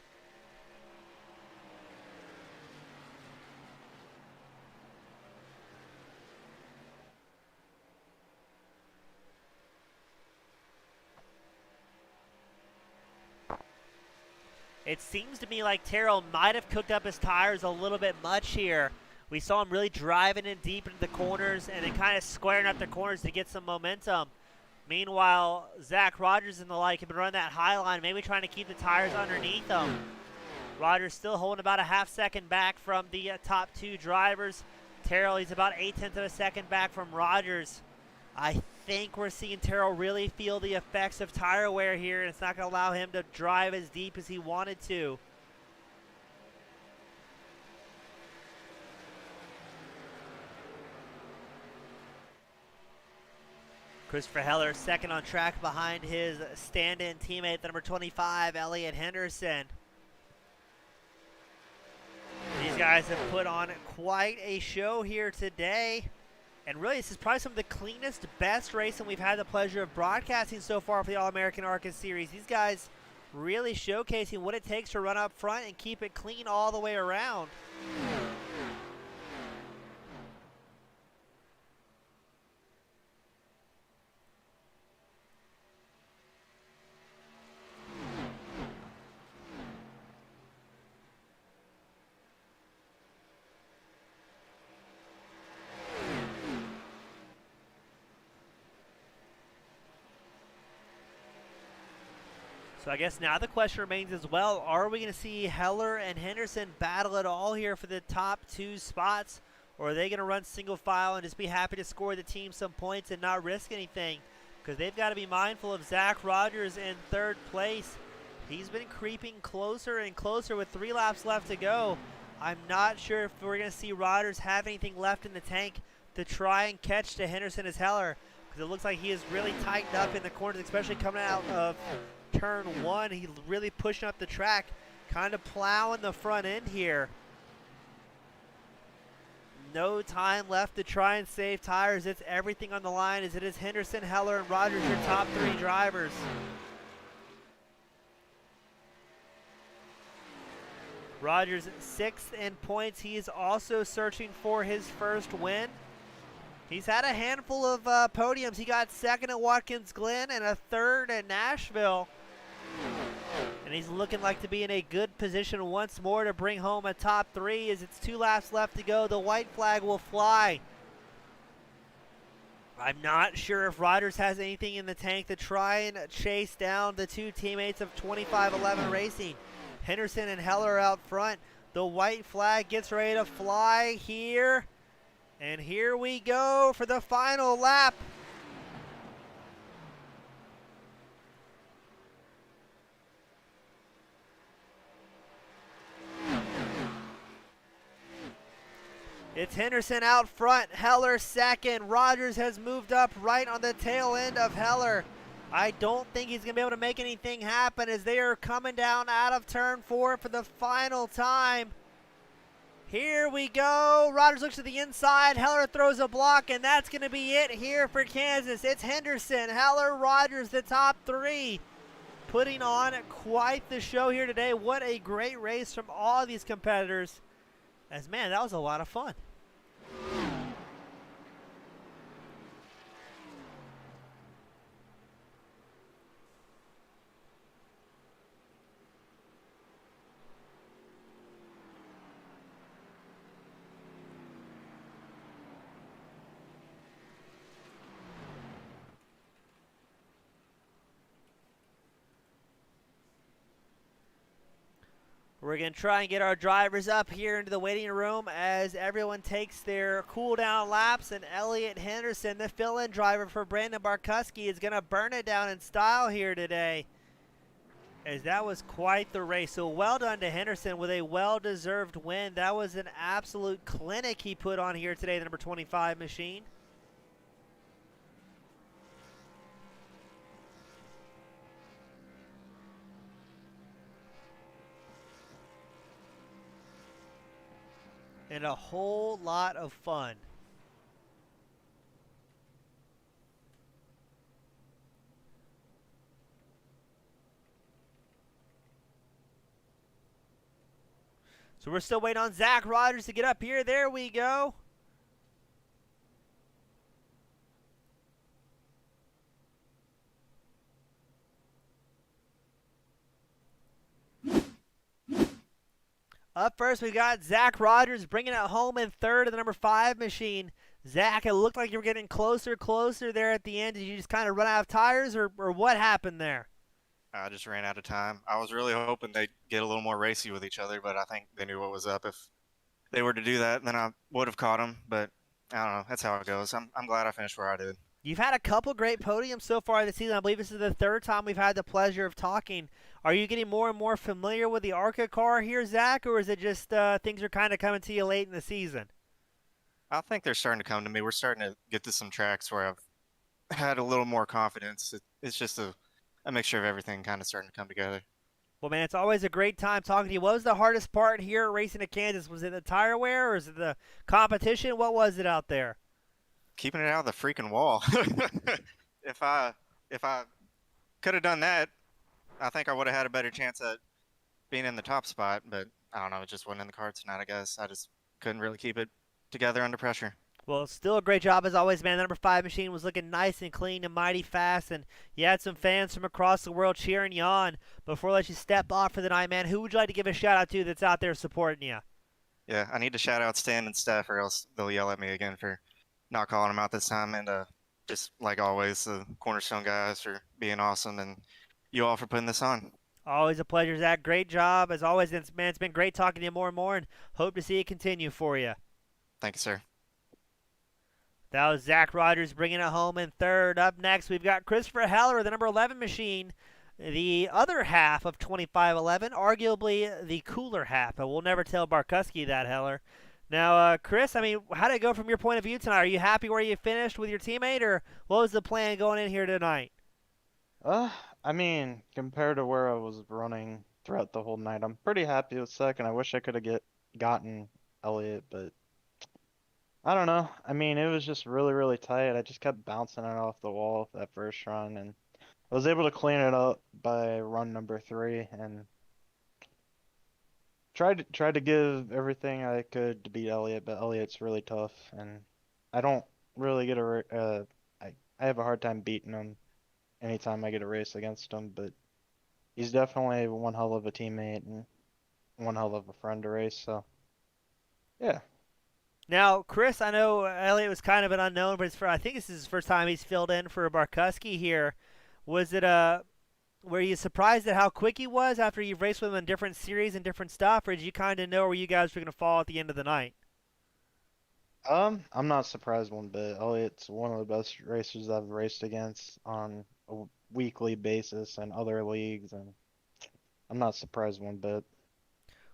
It seems to me like Terrell might have cooked up his tires a little bit much here. We saw him really driving in deep into the corners and then kind of squaring up the corners to get some momentum. Meanwhile, Zach Rogers and the like have been running that high line, maybe trying to keep the tires underneath them. Rogers still holding about a half second back from the top two drivers. Terrell, he's about 0.8 of a second back from Rogers. I think we're seeing Terrell really feel the effects of tire wear here, and it's not going to allow him to drive as deep as he wanted to. Christopher Heller second on track behind his stand-in teammate, the number 25, Elliot Henderson. These guys have put on quite a show here today. And really, this is probably some of the cleanest, best racing we've had the pleasure of broadcasting so far for the All-American ARCA Series. These guys really showcasing what it takes to run up front and keep it clean all the way around. So I guess now the question remains as well, are we going to see Heller and Henderson battle it all here for the top two spots? Or are they going to run single file and just be happy to score the team some points and not risk anything? Because they've got to be mindful of Zach Rogers in third place. He's been creeping closer and closer with 3 laps left to go. I'm not sure if we're going to see Rogers have anything left in the tank to try and catch to Henderson as Heller. Because it looks like he is really tightened up in the corners, especially coming out of turn 1. He's really pushing up the track, kind of plowing the front end here. No time left to try and save tires. It's everything on the line as it is Henderson, Heller, and Rogers, your top 3 drivers. Rogers 6th in points. He is also searching for his first win. He's had a handful of podiums. He got 2nd at Watkins Glen and a 3rd at Nashville. And he's looking like to be in a good position once more to bring home a top 3 as it's 2 laps left to go. The white flag will fly. I'm not sure if Rogers has anything in the tank to try and chase down the 2 teammates of 2511 Racing. Henderson and Heller out front. The white flag gets ready to fly here. And here we go for the final lap. It's Henderson out front, Heller 2nd. Rogers has moved up right on the tail end of Heller. I don't think he's going to be able to make anything happen as they are coming down out of turn 4 for the final time. Here we go. Rogers looks to the inside. Heller throws a block, and that's going to be it here for Kansas. It's Henderson, Heller, Rogers, the top 3. Putting on quite the show here today. What a great race from all of these competitors. As, man, that was a lot of fun. We're going to try and get our drivers up here into the waiting room as everyone takes their cool-down laps, and Elliot Henderson, the fill-in driver for Brandon Barkuski, is going to burn it down in style here today. as that was quite the race. So well done to Henderson with a well-deserved win. That was an absolute clinic he put on here today, the number 25 machine. And a whole lot of fun. So we're still waiting on Zach Rogers to get up here. There we go. Up first, we got Zach Rogers bringing it home in third of the number 5 machine. Zach, it looked like you were getting closer there at the end. Did you just kind of run out of tires, or what happened there? I just ran out of time. I was really hoping they'd get a little more racy with each other, but I think they knew what was up. If they were to do that, then I would have caught them. But I don't know. That's how it goes. I'm glad I finished where I did. You've had a couple great podiums so far this season. I believe this is the third time we've had the pleasure of talking. Are you getting more and more familiar with the ARCA car here, Zach, or is it just things are kind of coming to you late in the season? I think they're starting to come to me. We're starting to get to some tracks where I've had a little more confidence. It's just a mixture of everything kind of starting to come together. Well, man, it's always a great time talking to you. What was the hardest part here racing at Kansas? Was it the tire wear, or is it the competition? What was it out there? Keeping it out of the freaking wall. if I could have done that, I think I would have had a better chance at being in the top spot. But I don't know, it just wasn't in the cards tonight. I guess I just couldn't really keep it together under pressure. Well, still a great job as always, man. The number 5 machine was looking nice and clean and mighty fast, and you had some fans from across the world cheering you on. Before I let you step off for the night, man, who would you like to give a shout out to that's out there supporting you? Yeah, I need to shout out Stan and Steph, or else they'll yell at me again for not calling them out this time. And just like always, the Cornerstone guys for being awesome, and you all for putting this on. Always a pleasure, Zach. Great job. As always, man, it's been great talking to you more and more, and hope to see it continue for you. Thank you, sir. That was Zach Rogers bringing it home in third. Up next, we've got Christopher Heller, the number 11 machine, the other half of 2511, arguably the cooler half, but we'll never tell Barkuski that, Heller. Now, Chris, I mean, how did it go from your point of view tonight? Are you happy where you finished with your teammate, or what was the plan going in here tonight? I mean, compared to where I was running throughout the whole night, I'm pretty happy with second. I wish I could have gotten Elliot, but I don't know. I mean, it was just really, really tight. I just kept bouncing it off the wall that first run, and I was able to clean it up by run number 3, and tried to give everything I could to beat Elliot, but Elliot's really tough, and I don't really get I have a hard time beating him anytime I get a race against him, but he's definitely one hell of a teammate and one hell of a friend to race, so yeah. Now, Chris, I know Elliot was kind of an unknown, but I think this is his first time he's filled in for Barkuski here. Was it were you surprised at how quick he was after you've raced with him in different series and different stuff, or did you kind of know where you guys were going to fall at the end of the night? I'm not surprised one bit. Elliot's one of the best racers I've raced against on a weekly basis and other leagues, and I'm not surprised one bit.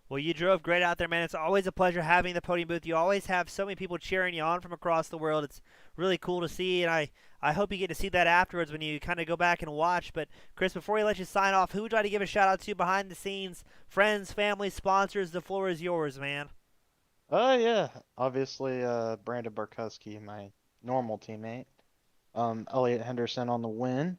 Well, you drove great out there, man. It's always a pleasure having the podium booth. You always have so many people cheering you on from across the world. It's really cool to see, and I hope you get to see that afterwards when you kind of go back and watch. But, Chris, before we let you sign off, who would you like to give a shout-out to behind the scenes? Friends, family, sponsors, the floor is yours, man. Yeah, obviously, Brandon Barkuski, my normal teammate. Elliot Henderson on the win.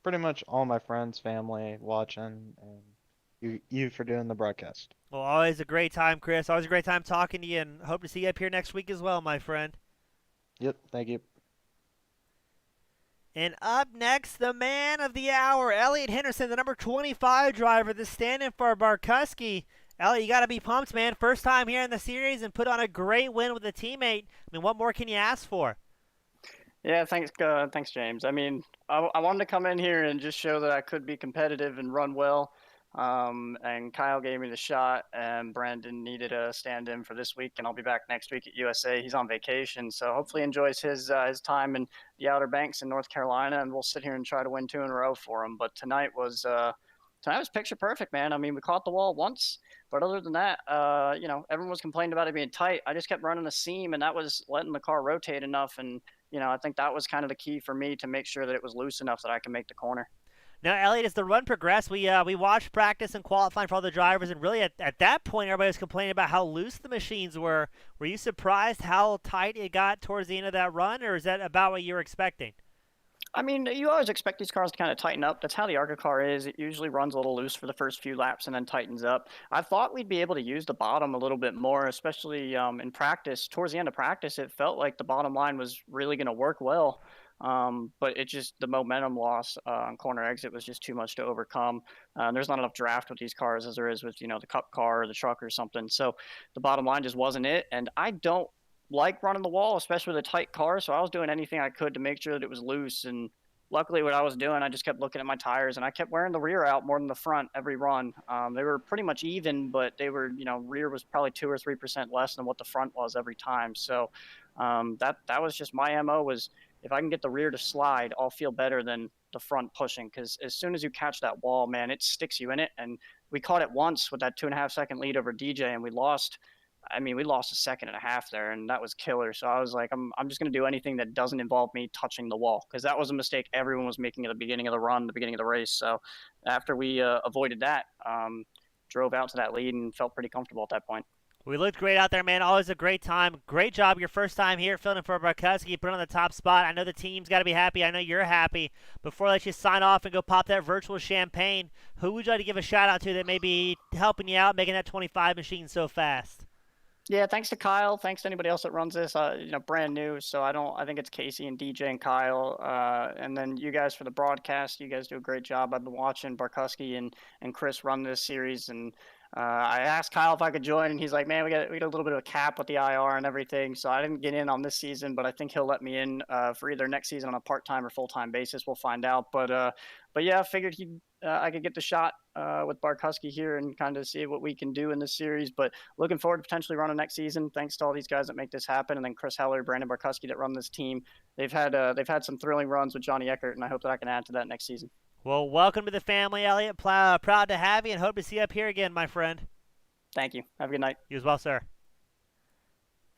Pretty much all my friends, family watching, and you for doing the broadcast. Well, always a great time, Chris. Always a great time talking to you, and hope to see you up here next week as well, my friend. Yep, thank you. And up next, the man of the hour, Elliot Henderson, the number 25 driver, the stand-in for Barkuski. Elliot, you got to be pumped, man. First time here in the series and put on a great win with a teammate. I mean, what more can you ask for? Yeah, thanks, James. I mean, I wanted to come in here and just show that I could be competitive and run well. And Kyle gave me the shot, and Brandon needed a stand-in for this week, and I'll be back next week at USA. He's on vacation, so hopefully enjoys his time in the Outer Banks in North Carolina, and we'll sit here and try to win 2 in a row for him. But tonight was picture perfect, man. I mean, we caught the wall once, but other than that, everyone was complaining about it being tight. I just kept running a seam, and that was letting the car rotate enough, and I think that was kind of the key for me to make sure that it was loose enough that I can make the corner. Now, Elliot, as the run progressed, we watched practice and qualifying for all the drivers, and really at that point, everybody was complaining about how loose the machines were. Were you surprised how tight it got towards the end of that run, or is that about what you were expecting? I mean, you always expect these cars to kind of tighten up. That's how the ARCA car is. It usually runs a little loose for the first few laps and then tightens up. I thought we'd be able to use the bottom a little bit more, especially in practice. Towards the end of practice, it felt like the bottom line was really going to work well. But the momentum loss on corner exit was just too much to overcome. There's not enough draft with these cars as there is with, the Cup car or the truck or something. So the bottom line just wasn't it. And I don't like running the wall, especially with a tight car. So I was doing anything I could to make sure that it was loose. And luckily what I was doing, I just kept looking at my tires, and I kept wearing the rear out more than the front every run. They were pretty much even, but they were, rear was probably 2 or 3% less than what the front was every time. So that was just my MO was, if I can get the rear to slide, I'll feel better than the front pushing, because as soon as you catch that wall, man, it sticks you in it. And we caught it once with that 2.5-second lead over DJ, and we lost a 1.5 seconds there, and that was killer. So I was like, I'm just going to do anything that doesn't involve me touching the wall, because that was a mistake everyone was making at the beginning of the run, the beginning of the race. So after we avoided that, drove out to that lead and felt pretty comfortable at that point. We looked great out there, man. Always a great time. Great job your first time here filling in for Barkowski. Put on the top spot. I know the team's got to be happy. I know you're happy. Before I let you sign off and go pop that virtual champagne, who would you like to give a shout-out to that may be helping you out, making that 25 machine so fast? Yeah, thanks to Kyle. Thanks to anybody else that runs this. Brand new, so I think it's Casey and DJ and Kyle, and then you guys for the broadcast. You guys do a great job. I've been watching Barkowski and Chris run this series, and I asked Kyle if I could join, and he's like, "Man, we got a little bit of a cap with the IR and everything, so I didn't get in on this season, but I think he'll let me in for either next season on a part-time or full-time basis. We'll find out." But yeah, I figured I could get the shot with Barkowski here and kind of see what we can do in this series. But looking forward to potentially running next season. Thanks to all these guys that make this happen, and then Chris Heller, Brandon Barkowski that run this team. They've had some thrilling runs with Johnny Eckert, and I hope that I can add to that next season. Well, welcome to the family, Elliot. Proud to have you, and hope to see you up here again, my friend. Thank you. Have a good night. You as well, sir.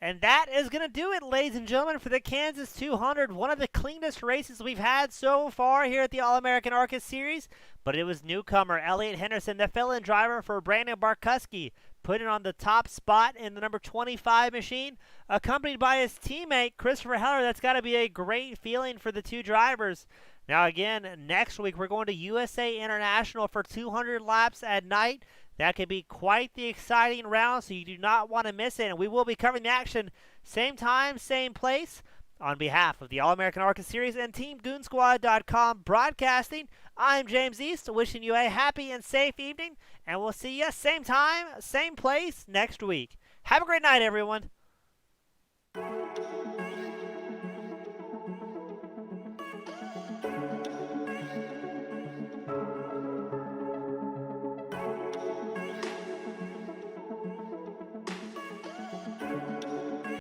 And that is going to do it, ladies and gentlemen, for the Kansas 200. One of the cleanest races we've had so far here at the All-American ARCA Series. But it was newcomer Elliot Henderson, the fill-in driver for Brandon Barkowski, putting on the top spot in the number 25 machine, accompanied by his teammate, Christopher Heller. That's got to be a great feeling for the two drivers. Now, again, next week we're going to USA International for 200 laps at night. That could be quite the exciting round, so you do not want to miss it. And we will be covering the action same time, same place. On behalf of the All-American ARCA Series and TeamGoonSquad.com broadcasting, I'm James East, wishing you a happy and safe evening, and we'll see you same time, same place next week. Have a great night, everyone.